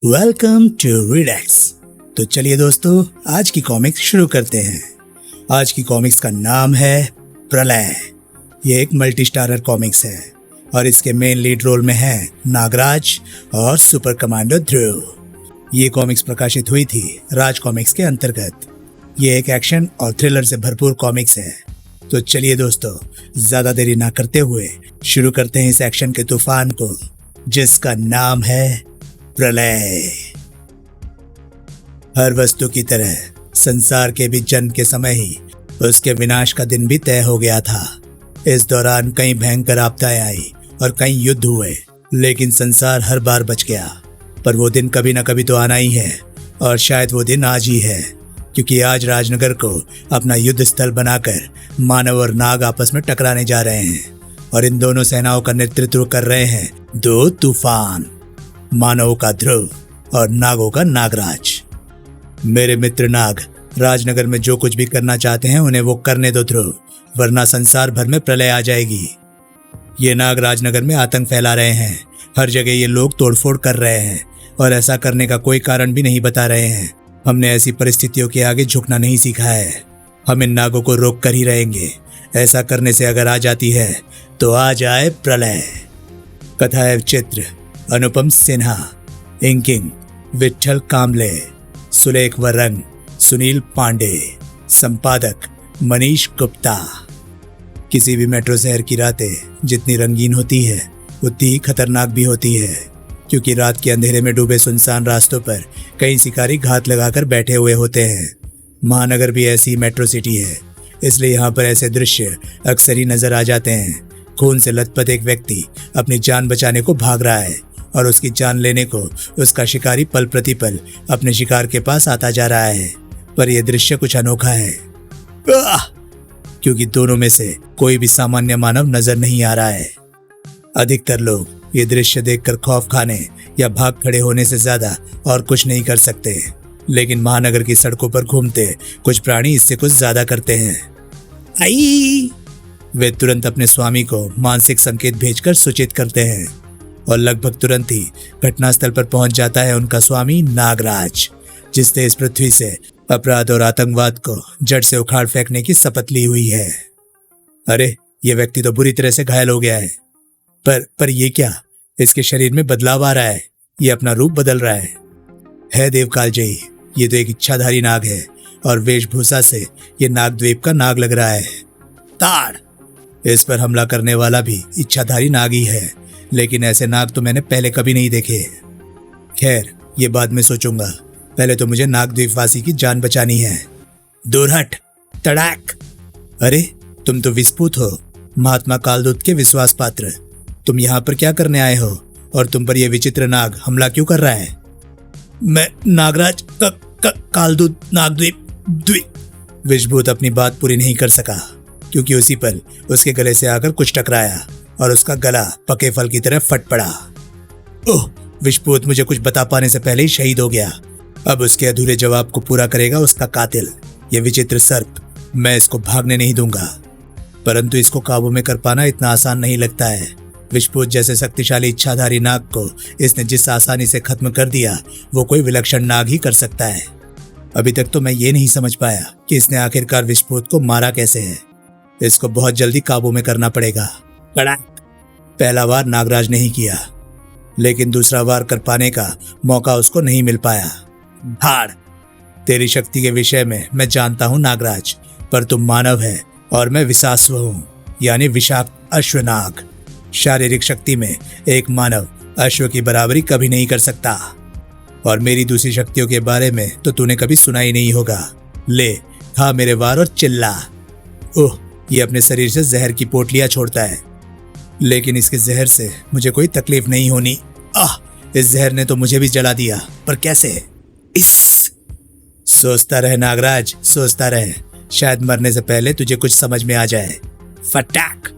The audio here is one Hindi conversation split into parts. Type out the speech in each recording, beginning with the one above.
Welcome to रीडैक्स। तो चलिए दोस्तों, आज की कॉमिक्स शुरू करते हैं। आज की कॉमिक्स का नाम है प्रलय। ये एक मल्टी स्टारर कॉमिक्स है और इसके मेन लीड रोल में हैं नागराज और सुपर कमांडो ध्रुव। ये कॉमिक्स प्रकाशित हुई थी राज कॉमिक्स के अंतर्गत। ये एक एक्शन और थ्रिलर से भरपूर कॉमिक्स है। तो चलिए दोस्तों, ज्यादा देरी ना करते हुए शुरू करते हैं इस एक्शन के तूफान को, जिसका नाम है प्रलय। हर वस्तु की तरह संसार के भी जन्म के समय ही उसके विनाश का दिन भी तय हो गया था। इस दौरान कई भयंकर आपदाएं आई और कई युद्ध हुए, लेकिन संसार हर बार बच गया। पर वो दिन कभी न कभी तो आना ही है, और शायद वो दिन आज ही है, क्योंकि आज राजनगर को अपना युद्ध स्थल बनाकर मानव और नाग आपस में टकराने जा रहे हैं। और इन दोनों सेनाओं का नेतृत्व कर रहे हैं दो तूफान, मानवों का ध्रुव और नागों का नागराज। मेरे मित्र नाग राजनगर में जो कुछ भी करना चाहते हैं उन्हें वो करने दो ध्रुव, वरना संसार भर में प्रलय आ जाएगी। ये नाग राजनगर में आतंक फैला रहे हैं। हर जगह ये लोग तोड़फोड़ कर रहे हैं और ऐसा करने का कोई कारण भी नहीं बता रहे हैं। हमने ऐसी परिस्थितियों के आगे झुकना नहीं सीखा है। हम इन नागों को रोक कर ही रहेंगे। ऐसा करने से अगर आ जाती है तो आ जाए प्रलय। कथा एवं चित्र अनुपम सिन्हा, इंकिंग विठल कामले, सुलेख व रंग सुनील पांडे, संपादक मनीष गुप्ता। किसी भी मेट्रो शहर की रातें जितनी रंगीन होती है उतनी ही खतरनाक भी होती है, क्योंकि रात के अंधेरे में डूबे सुनसान रास्तों पर कई शिकारी घात लगाकर बैठे हुए होते हैं। महानगर भी ऐसी मेट्रो सिटी है, इसलिए यहाँ पर ऐसे दृश्य अक्सर ही नजर आ जाते हैं। खून से लथपथ एक व्यक्ति अपनी जान बचाने को भाग रहा है और उसकी जान लेने को उसका शिकारी पल प्रतिपल अपने शिकार के पास आता जा रहा है। पर यह दृश्य कुछ अनोखा है, क्योंकि दोनों में से कोई भी सामान्य मानव नजर नहीं आ रहा है। अधिकतर लोग ये दृश्य देखकर खौफ खाने या भाग खड़े होने से ज्यादा और कुछ नहीं कर सकते, लेकिन महानगर की सड़कों पर घूमते कुछ प्राणी इससे कुछ ज्यादा करते हैं। आई! वे तुरंत अपने स्वामी को मानसिक संकेत भेजकर सूचित करते हैं और लगभग तुरंत ही घटनास्थल पर पहुंच जाता है उनका स्वामी नागराज, जिसने इस पृथ्वी से अपराध और आतंकवाद को जड़ से उखाड़ फेंकने की शपथ ली हुई है। अरे, ये व्यक्ति तो बुरी तरह से घायल हो गया है। पर ये क्या? इसके शरीर में बदलाव आ रहा है। ये अपना रूप बदल रहा है देवकालजयी, ये तो एक इच्छाधारी नाग है और वेशभूषा से ये नागद्वीप का नाग लग रहा है। ताड़! इस पर हमला करने वाला भी इच्छाधारी नाग ही है, लेकिन ऐसे नाग तो मैंने पहले कभी नहीं देखे। खैर, ये बाद में सोचूंगा। पहले तो मुझे नागद्वीपवासी की जान बचानी है। दूर हट! तड़ाक! अरे, तुम तो विस्फुट हो, महात्मा कालदूत के विश्वास पात्र। तुम यहाँ पर क्या करने आए हो और तुम पर यह विचित्र नाग हमला क्यों कर रहा है? मैं नागराज कालदूत नागद्वीप। विषभूत अपनी बात पूरी नहीं कर सका, क्योंकि उसी पल उसके गले से आकर कुछ टकराया और उसका गला पके फल की तरह फट पड़ा। ओह! विषभूत मुझे कुछ बता पाने से पहले ही शहीद हो गया। अब उसके अधूरे जवाब को पूरा करेगा उसका कातिल, ये विचित्र सर्प। मैं इसको भागने नहीं दूंगा, परंतु इसको काबू में कर पाना इतना आसान नहीं लगता है। विषभूत जैसे शक्तिशाली इच्छाधारी नाग को इसने जिस आसानी से खत्म कर दिया, वो कोई विलक्षण नाग ही कर सकता है। अभी तक तो मैं ये नहीं समझ पाया कि इसने आखिरकार विषभूत को मारा कैसे है। इसको बहुत जल्दी काबू में करना पड़ेगा। पहला वार नागराज नहीं किया, लेकिन दूसरा वार कर पाने का मौका उसको नहीं मिल पाया। धाड़! तेरी शक्ति के विषय में मैं जानता हूं नागराज, पर तुम मानव है और मैं विषास्व हूं, यानी विषाक्त अश्वनाग। शारीरिक शक्ति में एक मानव अश्व की बराबरी कभी नहीं कर सकता, और मेरी दूसरी शक्तियों के बारे में तो तूने कभी सुना ही नहीं होगा। ले, खा मेरे वार और चिल्ला। ओह! ये अपने शरीर से जहर की पोटलियां छोड़ता है, लेकिन इसके जहर से मुझे कोई तकलीफ नहीं होनी। इस जहर ने तो मुझे भी जला दिया, पर कैसे? सोचता रहे नागराज, सोचता रहे। शायद मरने से पहले तुझे कुछ समझ में आ जाए। फटाक!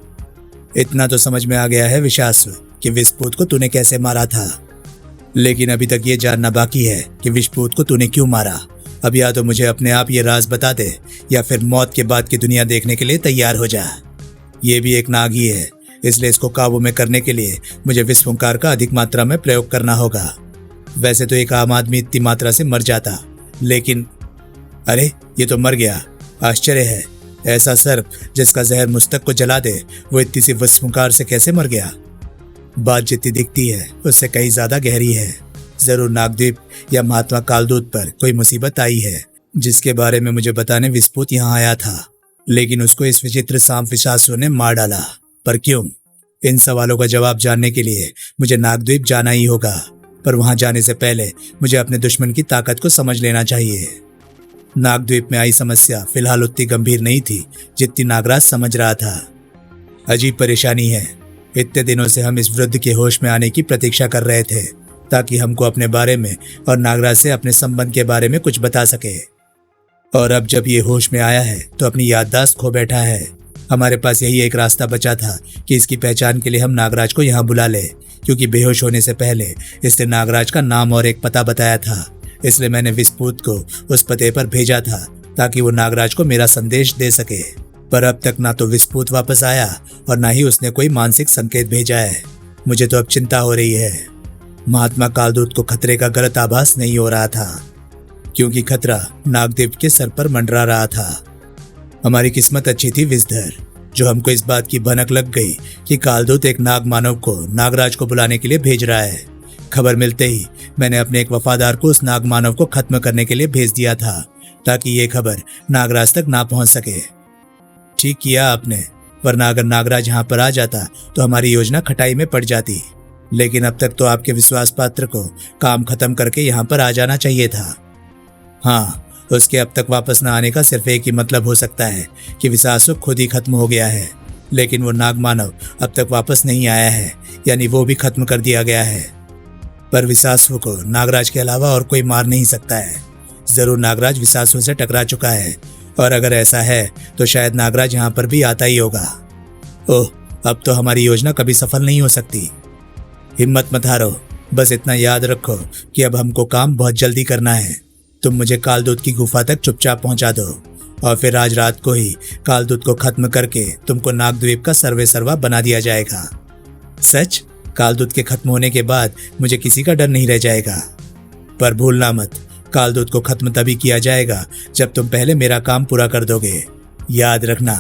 इतना तो समझ में आ गया है विषास्व कि विषभूत को तूने कैसे मारा था, लेकिन अभी तक ये जानना बाकी है कि विषभूत को तूने क्यों मारा। अब या तो मुझे अपने आप ये राज बता दे, या फिर मौत के बाद की दुनिया देखने के लिए तैयार हो जा। ये भी एक नाग ही है, इसलिए इसको काबू में करने के लिए मुझे विस्फुंकार का अधिक मात्रा में प्रयोग करना होगा। वैसे तो एक आम आदमी इतनी मात्रा से मर जाता, लेकिन अरे ये तो मर गया। आश्चर्य है, ऐसा सर्प जिसका जहर मुस्तक को जला दे, वो इतनी सी विस्फुकार से कैसे मर गया? बात जितनी दिखती है उससे कहीं ज्यादा गहरी है। जरूर नागद्वीप या महात्मा कालदूत पर कोई मुसीबत आई है, जिसके बारे में मुझे बताने विस्फोट यहाँ आया था, लेकिन उसको इस विचित्र सांप पिशाचों ने मार डाला। पर क्यों? इन सवालों का जवाब जानने के लिए मुझे नागद्वीप जाना ही होगा, पर वहां जाने से पहले मुझे अपने दुश्मन की ताकत को समझ लेना चाहिए। नागद्वीप में आई समस्या फिलहाल उतनी गंभीर नहीं थी जितनी नागराज समझ रहा था। अजीब परेशानी है। इतने दिनों से हम इस वृद्ध के होश में आने की प्रतीक्षा कर रहे थे, ताकि हमको अपने बारे में और नागराज से अपने संबंध के बारे में कुछ बता सके। और अब जब ये होश में आया है तो अपनी याददाश्त खो बैठा है। हमारे पास यही एक रास्ता बचा था कि इसकी पहचान के लिए हम नागराज को यहाँ बुला ले, क्योंकि बेहोश होने से पहले इसने नागराज का नाम और एक पता बताया था। इसलिए मैंने विस्फोट को उस पते पर भेजा था ताकि वो नागराज को मेरा संदेश दे सके। पर अब तक ना तो विस्फोट वापस आया और ना ही उसने कोई मानसिक संकेत भेजा है। मुझे तो अब चिंता हो रही है। महात्मा कालदूत को खतरे का गलत आभास नहीं हो रहा था, क्योंकि खतरा नागदेव के सर पर मंडरा रहा था। हमारी किस्मत अच्छी थी विषधर, जो हमको इस बात की भनक लग गई कि कालदूत एक नाग मानव को नागराज को बुलाने के लिए भेज रहा है। खबर मिलते ही मैंने अपने एक वफादार को उस नाग मानव को खत्म करने के लिए भेज दिया था, ताकि ये खबर नागराज तक ना पहुंच सके। ठीक किया आपने, वरना अगर नागराज यहाँ पर आ जाता तो हमारी योजना खटाई में पड़ जाती। लेकिन अब तक तो आपके विश्वास पात्र को काम खत्म करके यहाँ पर आ जाना चाहिए था। हाँ, उसके अब तक वापस न आने का सिर्फ एक ही मतलब हो सकता है कि विश्वास खुद ही खत्म हो गया है। लेकिन वो नाग मानव अब तक वापस नहीं आया है, यानी वो भी खत्म कर दिया गया है। पर विशासु को नागराज के अलावा और कोई मार नहीं सकता है। जरूर नागराज विशासु से टकरा चुका है, और अगर ऐसा है तो शायद नागराज यहाँ पर भी आता ही होगा। ओह, अब तो हमारी योजना कभी सफल नहीं हो सकती। हिम्मत मत हारो, बस इतना याद रखो कि अब हमको काम बहुत जल्दी करना है। तुम मुझे कालदूत की गुफा तक चुपचाप पहुंचा दो, और फिर आज रात को ही कालदूत को खत्म करके तुमको नागद्वीप का सर्वे सर्वा बना दिया जाएगा। सच? कालदूत के खत्म होने के बाद मुझे किसी का डर नहीं रह जाएगा। पर भूलना मत, कालदूत को खत्म तभी किया जाएगा जब तुम पहले मेरा काम पूरा कर दोगे। याद रखना।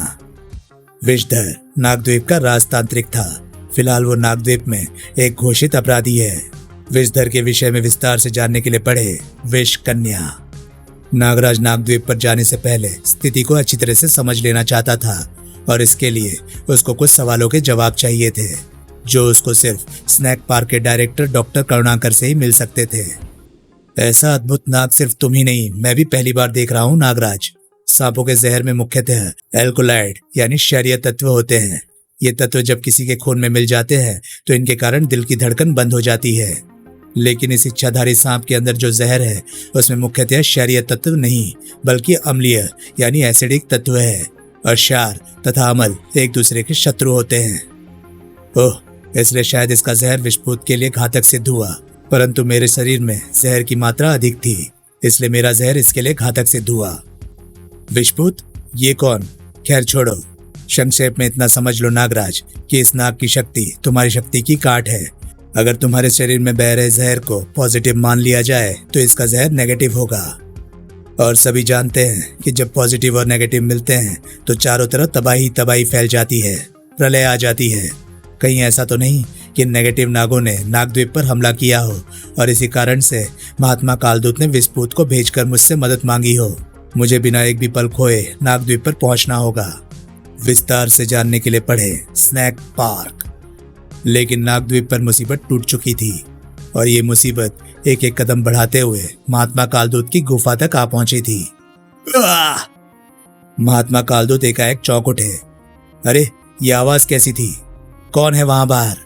विषधर नागद्वीप का राजतांत्रिक था। फिलहाल वो नागद्वीप में एक घोषित अपराधी है। विषधर के विषय में विस्तार से जानने के लिए पढ़े विष कन्या। नागराज नागद्वीप पर जाने से पहले स्थिति को अच्छी तरह से समझ लेना चाहता था, और इसके लिए उसको कुछ सवालों के जवाब चाहिए थे, जो उसको सिर्फ स्नैक पार्क के डायरेक्टर डॉक्टर करुणाकर से ही मिल सकते थे। ऐसा अद्भुत नाग सिर्फ तुम ही नहीं, मैं भी पहली बार देख रहा हूँ नागराज। सांपों के जहर में मुख्यतः एल्कोलाइड यानी क्षारीय तत्व होते हैं। ये तत्व जब किसी के खून में मिल जाते हैं तो इनके कारण दिल की धड़कन बंद हो जाती है। लेकिन इस इच्छाधारी सांप के अंदर जो जहर है उसमें मुख्यतः क्षारीय तत्व नहीं, बल्कि अम्लीय यानी एसिडिक तत्व है, और क्षार तथा अम्ल एक दूसरे के शत्रु होते हैं। ओह, इसलिए शायद इसका जहर विस्फोट के लिए घातक सिद्ध हुआ, परंतु मेरे शरीर में जहर की मात्रा अधिक थी, इसलिए मेरा जहर इसके लिए घातक सिद्ध हुआ। विस्फोट? ये कौन? खैर छोड़ो, संक्षेप में इतना समझ लो नागराज कि इस नाग की शक्ति तुम्हारी शक्ति की काट है। अगर तुम्हारे शरीर में बह रहे जहर को पॉजिटिव मान लिया जाए तो इसका जहर नेगेटिव होगा, और सभी जानते हैं कि जब पॉजिटिव और नेगेटिव मिलते हैं तो चारों तरफ तबाही तबाही फैल जाती है, प्रलय आ जाती है। कहीं ऐसा तो नहीं कि नेगेटिव नागों ने नागद्वीप पर हमला किया हो और इसी कारण से महात्मा कालदूत ने विस्फोट को भेजकर मुझसे मदद मांगी हो। मुझे बिना एक भी पल खोए नागद्वीप पर पहुंचना होगा। विस्तार से जानने के लिए पढ़े स्नैक पार्क। लेकिन नागद्वीप पर मुसीबत टूट चुकी थी, और ये मुसीबत एक एक कदम बढ़ाते हुए महात्मा कालदूत की गुफा तक आ पहुंची थी। महात्मा कालदूत एकाएक चौंक उठे। अरे, ये आवाज कैसी थी? कौन है वहां बाहर?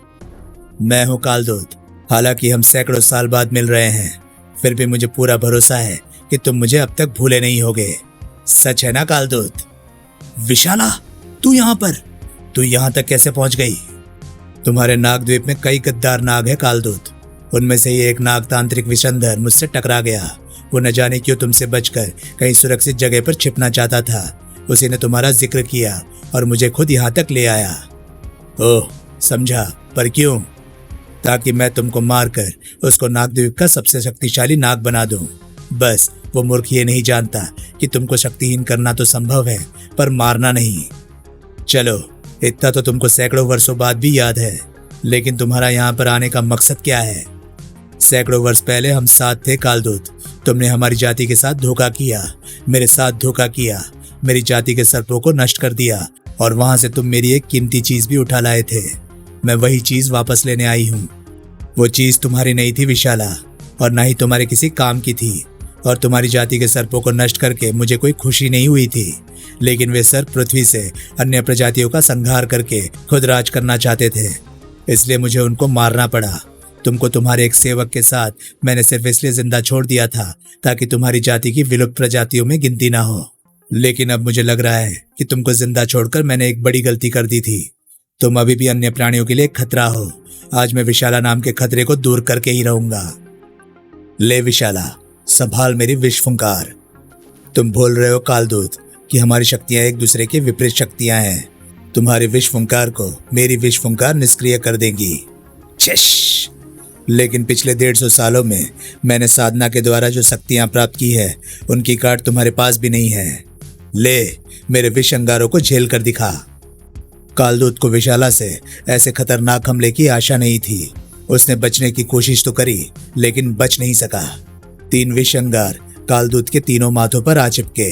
मैं हूं कालदूत। हालांकि हम सैकड़ों साल बाद मिल रहे हैं, फिर भी मुझे पूरा भरोसा है कि तुम मुझे अब तक भूले नहीं होगे। सच है ना कालदूत? विशाला, तू यहाँ पर? तू यहाँ तक कैसे पहुंच गई? तुम्हारे नागद्वीप में कई गद्दार नाग है कालदूत। उनमें से ही एक नाग तांत्रिक विषधर मुझसे टकरा गया। वो न जाने क्यों तुमसे बचकर कहीं सुरक्षित जगह पर छिपना चाहता था। उसी ने तुम्हारा जिक्र किया और मुझे खुद यहाँ तक ले आया। ओह, समझा। पर क्यों? ताकि मैं तुमको मारकर उसको नागद्वीप का सबसे शक्तिशाली नाग बना दूं। बस वो मूर्ख ये नहीं जानता कि तुमको शक्तिहीन करना तो संभव है, पर मारना नहीं। चलो, इतना तो तुमको सैकड़ों वर्षों बाद भी याद है, लेकिन तुम्हारा यहाँ पर आने का मकसद क्या है? सैकड़ों वर्ष पहले हम साथ थे कालदूत। तुमने हमारी जाति के साथ धोखा किया, मेरे साथ धोखा किया, मेरी जाति के सर्पों को नष्ट कर दिया, और वहां से तुम मेरी एक कीमती चीज भी उठा लाए थे। मैं वही चीज वापस लेने आई हूँ। वो चीज तुम्हारी नहीं थी विशाला, और ना ही तुम्हारे किसी काम की थी। और तुम्हारी जाति के सर्पों को नष्ट करके मुझे कोई खुशी नहीं हुई थी, लेकिन वे सर्प पृथ्वी से अन्य प्रजातियों का संहार करके खुद राज करना चाहते थे, इसलिए मुझे उनको मारना पड़ा। तुमको तुम्हारे एक सेवक के साथ मैंने सिर्फ इसलिए जिंदा छोड़ दिया था ताकि तुम्हारी जाति की विलुप्त प्रजातियों में गिनती ना हो। लेकिन अब मुझे लग रहा है कि तुमको जिंदा छोड़कर मैंने एक बड़ी गलती कर दी थी। तुम अभी भी अन्य प्राणियों के लिए खतरा हो। आज मैं विशाला नाम के खतरे को दूर करके ही रहूंगा। ले विशाला, संभाल मेरी विष फुंकार। तुम बोल रहे हो कालदूत कि हमारी शक्तियां एक दूसरे की विपरीत शक्तियां हैं। तुम्हारी विष फुंकार को मेरी विष फुंकार निष्क्रिय कर देगी। छिश! लेकिन पिछले 150 सालों में मैंने साधना के द्वारा जो शक्तियां प्राप्त की है, उनकी काट तुम्हारे पास भी नहीं है। ले, मेरे विष अंगारों को झेल कर दिखा। कालदूत को विशाला से ऐसे खतरनाक हमले की आशा नहीं थी। उसने बचने की कोशिश तो करी, लेकिन बच नहीं सका। 3 विष अंगार कालदूत के तीनों माथों पर आ चिपके,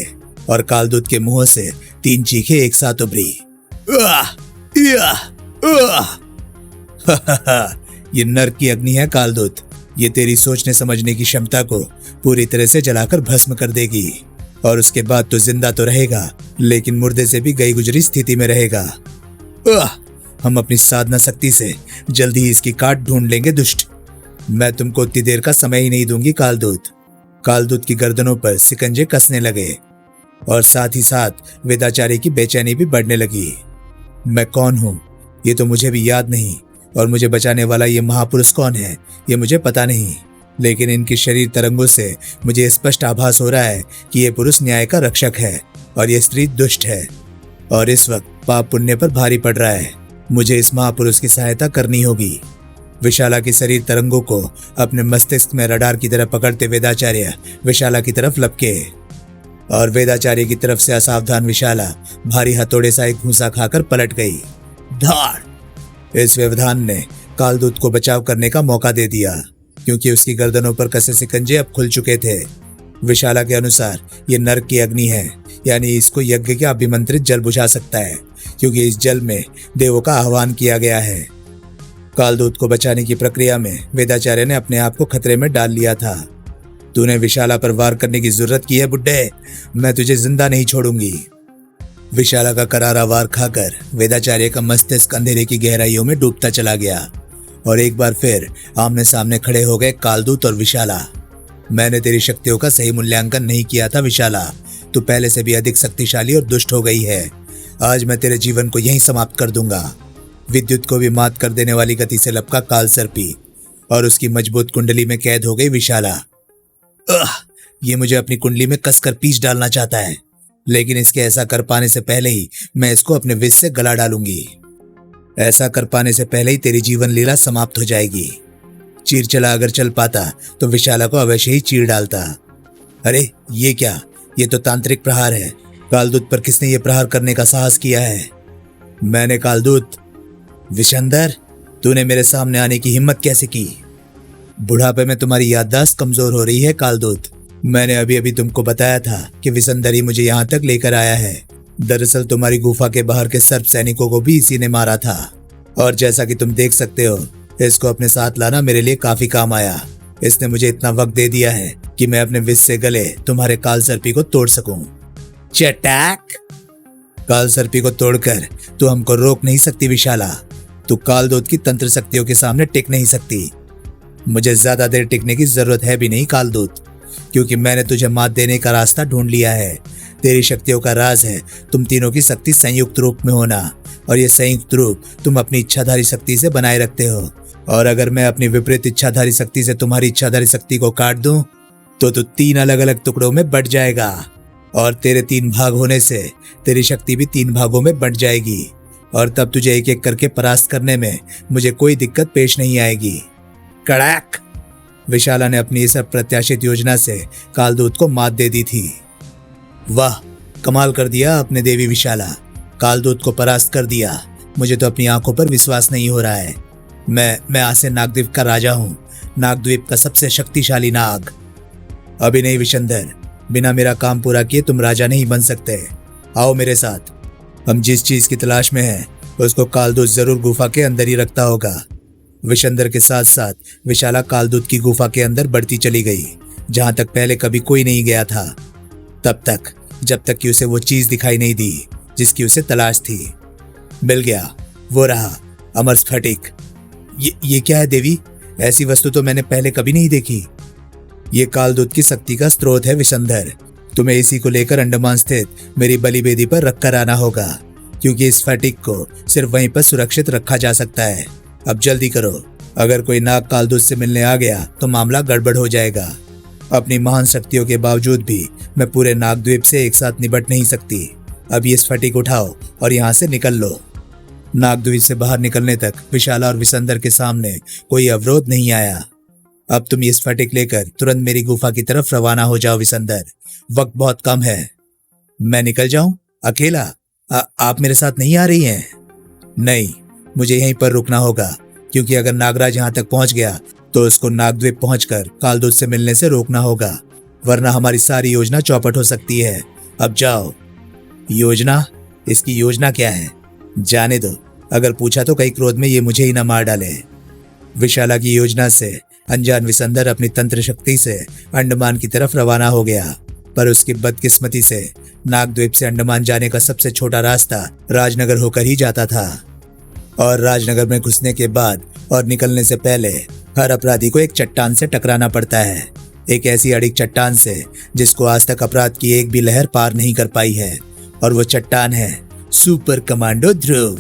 और कालदूत के मुंह से 3 चीखें एक साथ उभरी। ये नर्क की अग्नि है कालदूत। ये तेरी सोचने समझने की क्षमता को पूरी तरह से जलाकर भस्म कर देगी, और उसके बाद तो जिंदा तो रहेगा, लेकिन मुर्दे से भी गई गुजरी स्थिति में रहेगा। हम अपनी साधना शक्ति से जल्दी ही इसकी काट ढूंढ लेंगे दुष्ट। मैं तुमको उतनी देर का समय ही नहीं दूंगी कालदूत। कालदूत की गर्दनों पर सिकंजे कसने लगे, और साथ ही साथ वेदाचार्य की बेचैनी भी बढ़ने लगी। मैं कौन हूँ ये तो मुझे भी याद नहीं, और मुझे बचाने वाला ये महापुरुष कौन है ये मुझे पता नहीं, लेकिन इनकी शरीर तरंगों से मुझे स्पष्ट आभास हो रहा है कि ये पुरुष न्याय का रक्षक है और ये स्त्री दुष्ट है, और इस वक्त पाप पुण्य पर भारी पड़ रहा है। मुझे इस महापुरुष की सहायता करनी होगी। विशाला की शरीर तरंगों को अपने मस्तिष्क में रडार की तरह पकड़ते वेदाचार्य विशाला की तरफ लपके, और वेदाचार्य की तरफ से असावधान विशाला भारी हथौड़े सा एक घूंसा खाकर पलट गई। धाड़! इस व्यवधान ने कालदूत को बचाव करने का मौका दे दिया, क्योंकि उसकी गर्दनों पर कसे सिकंजे अब खुल चुके थे। विशाला के अनुसार ये नर्क की अग्नि है, यानी इसको यज्ञ के अभिमंत्रित जल बुझा सकता है, क्योंकि इस जल में देवों का आह्वान किया गया है। कालदूत को बचाने की प्रक्रिया में वेदाचार्य ने अपने आप को खतरे में डाल लिया था। तूने विशाला पर वार करने की जरूरत की है बुड्ढे, मैं तुझे जिंदा नहीं छोड़ूंगी। विशाला का करारा वार खाकर वेदाचार्य का मस्तिष्क अंधेरे की गहराइयों में डूबता चला गया, और एक बार फिर आमने सामने खड़े हो गए कालदूत और विशाला। मैंने तेरी शक्तियों का सही मूल्यांकन नहीं किया था विशाला। तू पहले से भी अधिक शक्तिशाली और दुष्ट हो गई है। आज मैं तेरे जीवन को यहीं समाप्त कर दूंगा। विद्युत को भी मात कर देने वाली गति से लपका काल सर्पी, और उसकी मजबूत कुंडली में कैद हो गई विशाला। ये मुझे अपनी कुंडली में कसकर पीस डालना चाहता है, लेकिन इसके ऐसा कर पाने से पहले ही मैं इसको अपने विष से गला डालूंगी। ऐसा कर पाने से पहले ही तेरी जीवन लीला समाप्त हो जाएगी। चीर चला अगर चल पाता तो विशाला को अवश्य ही चीर डालता। अरे ये क्या, ये तो तांत्रिक प्रहार है। कालदूत पर किसने ये प्रहार करने का साहस किया है? मैंने कालदूत। विशंदर, तूने मेरे सामने आने की हिम्मत कैसे की? बुढ़ापे में तुम्हारी याददाश्त कमजोर हो रही है कालदूत। मैंने अभी अभी तुमको बताया था कि विशंदर ही मुझे यहाँ तक लेकर आया है। दरअसल तुम्हारी गुफा के बाहर के सर्प सैनिकों को भी इसी ने मारा था, और जैसा कि तुम देख सकते हो, इसको अपने साथ लाना मेरे लिए काफी काम आया। इसने मुझे इतना वक्त दे दिया है कि मैं अपने विष से गले तुम्हारे काल सर्पी को तोड़ सकूं। चटाक! काल सर्पी को तोड़कर तू हमको रोक नहीं सकती विशाला। तू कालदूत की तंत्र शक्तियों के सामने टिक नहीं सकती। मुझे ज्यादा देर टिकने की जरूरत है भी नहीं कालदूत, क्योंकि मैंने तुझे मात देने का रास्ता ढूंढ लिया है। तेरी शक्तियों का राज है तुम तीनों की शक्ति संयुक्त रूप में होना, और ये संयुक्त रूप तुम अपनी इच्छाधारी शक्ति से बनाए रखते हो। और अगर मैं अपनी विपरीत इच्छाधारी शक्ति से तुम्हारी इच्छाधारी शक्ति को काट दूं, तो तू 3 अलग अलग टुकड़ों में बंट जाएगा, और तेरे 3 भाग होने से तेरी शक्ति भी 3 भागों में बंट जाएगी। और तब तुझे एक एक करके परास्त करने में मुझे कोई दिक्कत पेश नहीं आएगी। कड़ाक। विशाला ने अपनी इस अप्रत्याशित योजना से कालदूत को मात दे दी थी। वाह, कमाल कर दिया आपने देवी विशाला, कालदूत को परास्त कर दिया। मुझे तो अपनी आंखों पर विश्वास नहीं हो रहा है। मैं आज से नागद्वीप का राजा हूँ, नागद्वीप का सबसे शक्तिशाली नाग। अभी नहीं विशंदर, बिना मेरा काम पूरा किए तुम राजा नहीं बन सकते। आओ मेरे साथ। हम जिस चीज की तलाश में हैं उसको कालदूत जरूर गुफा के अंदर ही रखता होगा। विशंदर के साथ साथ विशाला कालदूत की गुफा के अंदर बढ़ती चली गई, जहां तक पहले कभी कोई नहीं गया था। तब तक जब तक कि उसे वो चीज दिखाई नहीं दी जिसकी उसे तलाश थी। मिल गया, वो रहा अमर स्फटिक। ये क्या है देवी? ऐसी वस्तु तो मैंने पहले कभी नहीं देखी। ये कालदूत की शक्ति का स्रोत है विशंदर। तुम्हें इसी को लेकर अंडमान स्थित मेरी बलि वेदी पर रखकर आना होगा, क्योंकि इस स्फटिक को सिर्फ वहीं पर सुरक्षित रखा जा सकता है। अब जल्दी करो, अगर कोई नाग कालदूत से मिलने आ गया तो मामला गड़बड़ हो जाएगा। अपनी महान शक्तियों के बावजूद भी मैं पूरे नागद्वीप से एक साथ निपट नहीं सकती। अब ये स्फटिक उठाओ और यहाँ से निकल लो। नागद्वीप से बाहर निकलने तक विशाला और विशंदर के सामने कोई अवरोध नहीं आया। अब तुम ये स्फटिक लेकर तुरंत मेरी गुफा की तरफ रवाना हो जाओ विशंदर, वक्त बहुत कम है। मैं निकल जाऊं अकेला? आप मेरे साथ नहीं आ रही हैं? नहीं, मुझे यहीं पर रुकना होगा, क्योंकि अगर नागराज यहाँ तक पहुंच गया तो उसको नागद्वीप पहुंचकर कालदूत से मिलने से रोकना होगा, वरना हमारी सारी योजना चौपट हो सकती है। अब जाओ। योजना? इसकी योजना क्या है? जाने दो, अगर पूछा तो कहीं क्रोध में ये मुझे ही न मार डाले। विशाला की योजना से अनजान विशंदर अपनी तंत्र शक्ति से अंडमान की तरफ रवाना हो गया, पर उसकी बदकिस्मती से नागद्वीप से अंडमान जाने का सबसे छोटा रास्ता राजनगर होकर ही जाता था। और राजनगर में घुसने के बाद और निकलने से पहले हर अपराधी को एक चट्टान से टकराना पड़ता है, एक ऐसी अड़िग चट्टान से जिसको आज तक अपराध की एक भी लहर पार नहीं कर पाई है। और वो चट्टान है सुपर कमांडो ध्रुव।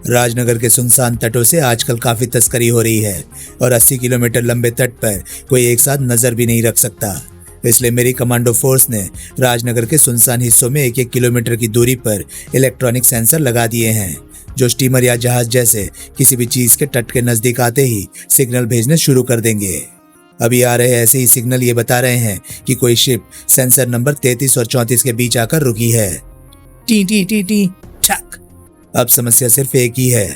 राजनगर के सुनसान तटों से आजकल काफी तस्करी हो रही है और 80 किलोमीटर लंबे तट पर कोई एक साथ नजर भी नहीं रख सकता। इसलिए मेरी कमांडो फोर्स ने राजनगर के सुनसान हिस्सों में 1-1 किलोमीटर की दूरी पर इलेक्ट्रॉनिक सेंसर लगा दिए हैं, जो स्टीमर या जहाज जैसे किसी भी चीज के तट के नजदीक आते ही सिग्नल भेजने शुरू कर देंगे। अभी आ रहे ऐसे ही सिग्नल ये बता रहे हैं कि कोई शिप सेंसर नंबर 33 और 34 के बीच आकर रुकी है। टी टी टी टी ठक। अब समस्या सिर्फ एक ही है,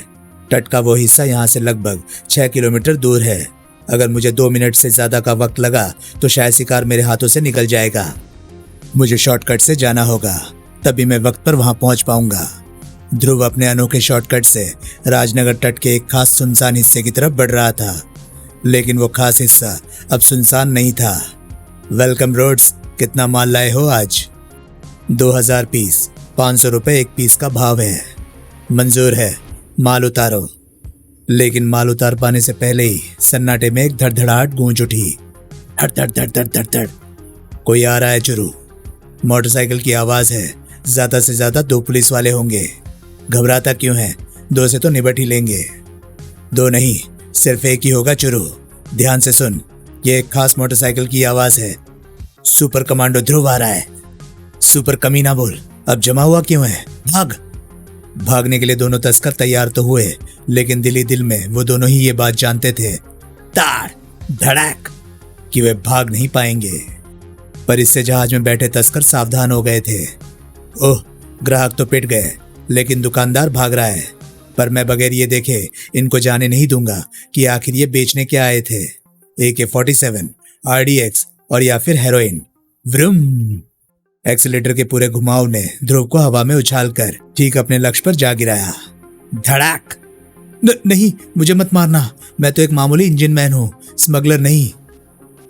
तट का वो हिस्सा यहाँ से लगभग 6 किलोमीटर दूर है। अगर मुझे 2 मिनट से ज्यादा का वक्त लगा तो शायद शिकार मेरे हाथों से निकल जाएगा। मुझे शॉर्टकट से जाना होगा, तभी मैं वक्त पर वहां पहुंच पाऊंगा। ध्रुव अपने अनोखे शॉर्टकट से राजनगर तट के एक खास सुनसान हिस्से की तरफ बढ़ रहा था, लेकिन वो खास हिस्सा अब सुनसान नहीं था। वेलकम रोड्स, कितना माल लाए हो आज? 2000 पीस, 500 रुपए एक पीस का भाव है। मंजूर है, माल उतारो। लेकिन माल उतार पाने से पहले ही सन्नाटे में एक धड़धड़ाहट गूंज उठी। धड़ धड़ धड़ धड़ धड़ धड़। कोई आ रहा है चुरू। मोटरसाइकिल की आवाज है, ज्यादा से ज्यादा 2 पुलिस वाले होंगे। घबराता क्यों है, 2 से तो निबट ही लेंगे। 2 नहीं, सिर्फ एक ही होगा चुरू। ध्यान से सुन, ये एक खास मोटरसाइकिल की आवाज है। सुपर कमांडो ध्रुव आ रहा है। सुपर कमीना बोल, अब जमा हुआ क्यों है? भाग। भागने के लिए दोनों तस्कर तैयार तो हुए, लेकिन दिल ही दिल में वो दोनों ही ये बात जानते थे, ताड़ धड़ाक, कि वे भाग नहीं पाएंगे। पर इससे जहाज में बैठे तस्कर सावधान हो गए थे। ओह, ग्राहक तो पिट गए, लेकिन दुकानदार भाग रहा है। पर मैं बगैर ये देखे इनको जाने नहीं दूंगा कि आखिर ये बेचने क्या आए थे। AK-47, RDX और या फिर हेरोइन। व्रुम। एक्सीलेटर के पूरे घुमाव ने ध्रुव को हवा में उछालकर ठीक अपने लक्ष्य पर जा गिराया। धड़ाक। नहीं, मुझे मत मारना, मैं तो एक मामूली इंजन मैन हूँ, स्मगलर नहीं।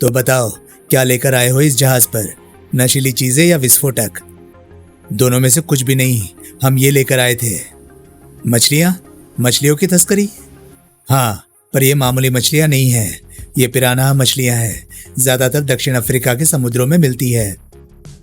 तो बताओ, क्या लेकर आए हो इस जहाज पर? नशीली चीजें या विस्फोटक? दोनों में से कुछ भी नहीं, हम ये लेकर आए थे। मछलियां? मछलियों की तस्करी? हाँ, पर ये मामूली मछलियां नहीं है, ये पिरान्हा मछलियां हैं। ज्यादातर दक्षिण अफ्रीका के समुद्रों में मिलती है।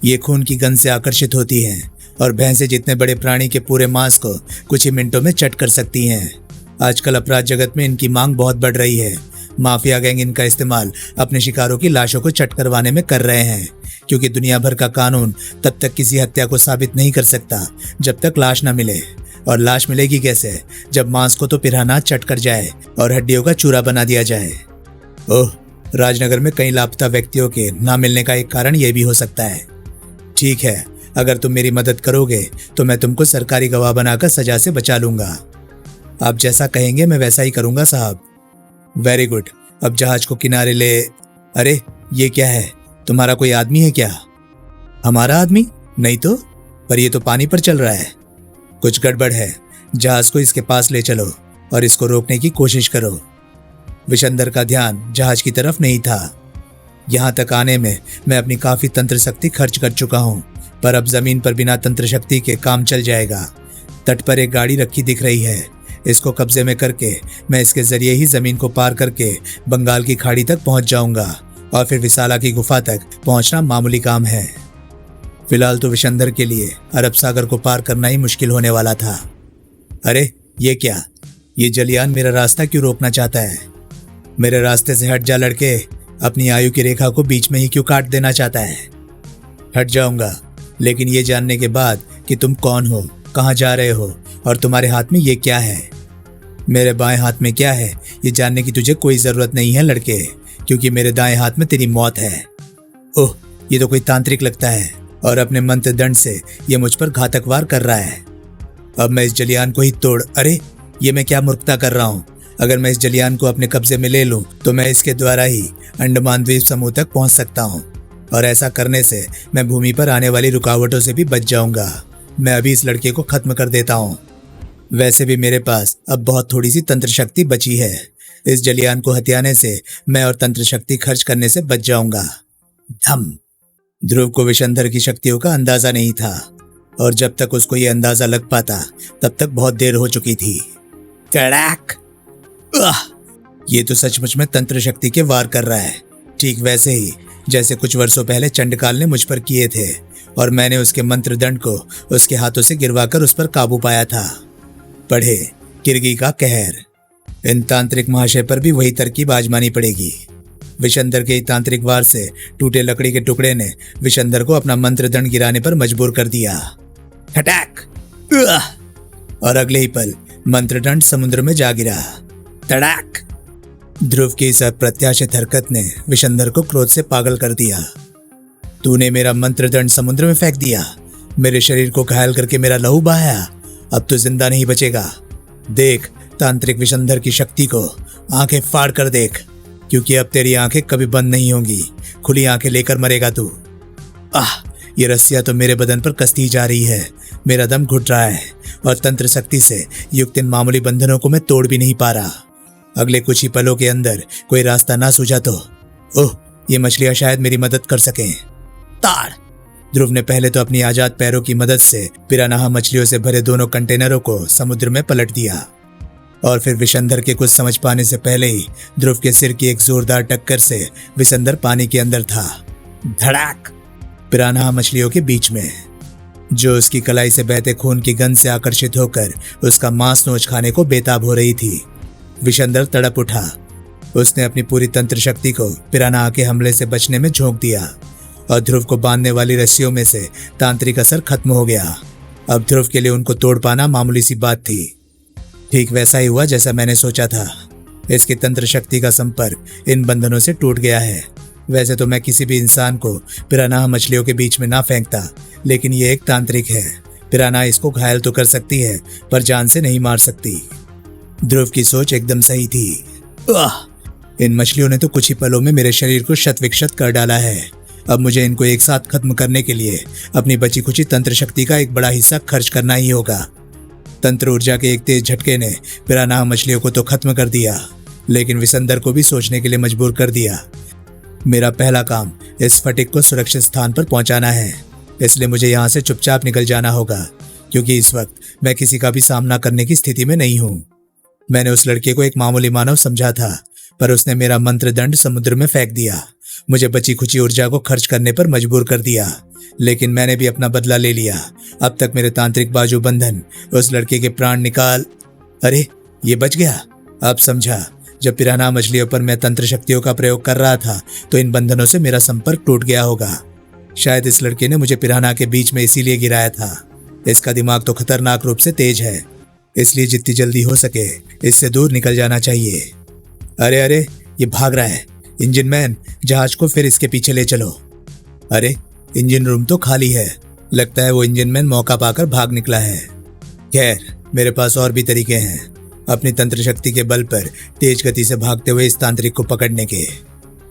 ये खून की गंध से आकर्षित होती हैं और भैंसे जितने बड़े प्राणी के पूरे मांस को कुछ ही मिनटों में चट कर सकती हैं। आजकल अपराध जगत में इनकी मांग बहुत बढ़ रही है। माफिया गैंग इनका इस्तेमाल अपने शिकारों की लाशों को चट करवाने में कर रहे हैं, क्योंकि दुनिया भर का कानून तब तक किसी हत्या को साबित नहीं कर सकता जब तक लाश न मिले। और लाश मिलेगी कैसे जब मांस को तो पिराना चट कर जाए और हड्डियों का चूरा बना दिया जाए। ओह, राजनगर में कई लापता व्यक्तियों के ना मिलने का एक कारण यह भी हो सकता है। ठीक है, अगर तुम मेरी मदद करोगे तो मैं तुमको सरकारी गवाह बनाकर सजा से बचा लूंगा। आप जैसा कहेंगे मैं वैसा ही करूंगा साहब। वेरी गुड, अब जहाज को किनारे ले। अरे ये क्या है, तुम्हारा कोई आदमी है क्या? हमारा आदमी? नहीं तो, पर ये तो पानी पर चल रहा है। कुछ गड़बड़ है, जहाज को इसके पास ले चलो और इसको रोकने की कोशिश करो। विशंदर का ध्यान जहाज की तरफ नहीं था। यहाँ तक आने में मैं अपनी काफी तंत्र शक्ति खर्च कर चुका हूँ, पर अब जमीन पर बिना तंत्र शक्ति के काम चल जाएगा। तट पर एक गाड़ी रखी दिख रही है, इसको कब्जे में करके मैं इसके जरिए ही जमीन को पार करके बंगाल की खाड़ी तक पहुंच जाऊंगा और फिर विशाला की गुफा तक पहुंचना मामूली काम है। फिलहाल तो विशंदर के लिए अरब सागर को पार करना ही मुश्किल होने वाला था। अरे ये क्या, ये जलियान मेरा रास्ता क्यों रोकना चाहता है? मेरे रास्ते से हट जा लड़के, अपनी आयु की रेखा को बीच में ही क्यों काट देना चाहता है? हट जाऊंगा, लेकिन ये जानने के बाद कि तुम कौन हो, कहाँ जा रहे हो और तुम्हारे हाथ में ये क्या है। मेरे बाएं हाथ में क्या है ये जानने की तुझे कोई जरूरत नहीं है लड़के, क्योंकि मेरे दाएं हाथ में तेरी मौत है। ओह, ये तो कोई तांत्रिक लगता है और अपने मंत्र दंड से ये मुझ पर घातक वार कर रहा है। अब मैं इस जलियान को ही तोड़। अरे ये मैं क्या मूर्खता कर रहा हूँ। अगर मैं इस जलियान को अपने कब्जे में ले लूं तो मैं इसके द्वारा ही अंडमान द्वीप समूह तक पहुंच सकता हूं, और ऐसा करने से मैं भूमि पर आने वाली रुकावटों से भी बच जाऊंगा। मैं अभी इस लड़के को खत्म कर देता हूं। वैसे भी मेरे पास अब बहुत थोड़ी सी तंत्र शक्ति बची है। इस जलियान को हथियाने से मैं और तंत्र शक्ति खर्च करने से बच जाऊंगा। धम। ध्रुव को विशंधर की शक्तियों का अंदाजा नहीं था, और जब तक उसको ये अंदाजा लग पाता तब तक बहुत देर हो चुकी थी। कड़ाक। ये तो सचमुच में तंत्र शक्ति के वार कर रहा है, ठीक वैसे ही जैसे कुछ वर्षों पहले चंडकाल ने मुझ पर किए थे और मैंने उसके मंत्र दंड को उसके हाथों से गिरवाकर उस पर काबू पाया था। पढ़े किरगी का कहर। इन तांत्रिक महाशय पर भी वही तरकीब आजमानी पड़ेगी। विशंदर के तांत्रिक वार से टूटे लकड़ी के टुकड़े ने विशंदर को अपना मंत्र दंड गिराने पर मजबूर कर दिया। खटाक। और अगले ही पल मंत्र दंड समुद्र में जा गिरा। तड़ाक। ध्रुव की इस अप्रत्याशित हरकत ने विशंदर को क्रोध से पागल कर दिया। तूने मेरा मंत्र दंड समुद्र में फेंक दिया, मेरे शरीर को घायल करके मेरा लहू बहाया। अब तो जिंदा नहीं बचेगा। देख तांत्रिक विशंदर की शक्ति को, आंखें फाड़ कर देख, क्योंकि अब तेरी आंखें कभी बंद नहीं होंगी। खुली आंखें लेकर मरेगा तू। ये रस्सियां तो मेरे बदन पर कसती जा रही है। मेरा दम घुट रहा है और तंत्र शक्ति से युक्त इन मामूली बंधनों को मैं तोड़ भी नहीं पा रहा। अगले कुछ ही पलों के अंदर कोई रास्ता ना सूझा तो ओह, ये मछलियां शायद मेरी मदद कर सकें। ताड़। ध्रुव ने पहले तो अपनी आजाद पैरों की मदद से पिरानाहा मछलियों से भरे दोनों कंटेनरों को समुद्र में पलट दिया, और फिर विशंदर के कुछ समझ पाने से पहले ही ध्रुव के सिर की एक जोरदार टक्कर से विशंदर पानी के अंदर था। धड़ाक। पिरानाहा मछलियों के बीच में, जो उसकी कलाई से बहते खून की गंध से आकर्षित होकर उसका मांस नोच खाने को बेताब हो रही थी। विशंदर तड़प उठा। उसने अपनी पूरी तंत्र शक्ति को पिरानाहा के हमले से बचने में झोंक दिया और ध्रुव को बांधने वाली रस्सियों में से तांत्रिक असर खत्म हो गया। अब ध्रुव के लिए उनको तोड़ पाना मामूली सी बात थी। ठीक वैसा ही हुआ जैसा मैंने सोचा था। इसकी तंत्र शक्ति का संपर्क इन बंधनों से टूट गया है। वैसे तो मैं किसी भी इंसान को पिरानाहा मछलियों के बीच में ना फेंकता, लेकिन ये एक तांत्रिक है। पिरानाहा इसको घायल तो कर सकती है पर जान से नहीं मार सकती। ध्रुव की सोच एकदम सही थी। इन मछलियों ने तो कुछ ही पलों में मेरे शरीर को शत विक्षत कर डाला है। अब मुझे इनको एक साथ खत्म करने के लिए अपनी बची खुची तंत्र शक्ति का एक बड़ा हिस्सा खर्च करना ही होगा। तंत्र ऊर्जा के एक तेज झटके ने पिरानाहा मछलियों को तो खत्म कर दिया, लेकिन विशंदर को भी सोचने के लिए मजबूर कर दिया। मेरा पहला काम इस फटिक को सुरक्षित स्थान पर पहुंचाना है, इसलिए मुझे यहाँ से चुपचाप निकल जाना होगा, क्योंकि इस वक्त मैं किसी का भी सामना करने की स्थिति में नहीं हूँ। मैंने उस लड़के को एक मामूली मानव समझा था, पर उसने मेरा मंत्र दंड समुद्र में फेंक दिया। मुझे बची खुची ऊर्जा को खर्च करने पर मजबूर कर दिया, लेकिन मैंने भी अपना बदला ले लिया। अब तक मेरे तांत्रिक बाजू बंधन उस लड़के के प्राण निकाल। अरे ये बच गया। अब समझा, जब पिरानाहा मछलियों पर मैं तंत्र शक्तियों का प्रयोग कर रहा था तो इन बंधनों से मेरा संपर्क टूट गया होगा। शायद इस लड़के ने मुझे पिरानाहा के बीच में इसीलिए गिराया था। इसका दिमाग तो खतरनाक रूप से तेज है। इसलिए जितनी जल्दी हो सके इससे दूर निकल जाना चाहिए। अरे अरे, ये भाग रहा है। इंजन मैन, जहाज को फिर इसके पीछे ले चलो। अरे, इंजन रूम तो खाली है। लगता है वो इंजन मैन मौका पाकर भाग निकला है। खैर, मेरे पास और भी तरीके हैं अपनी तंत्र शक्ति के बल पर तेज गति से भागते हुए इस तांत्रिक को पकड़ने के।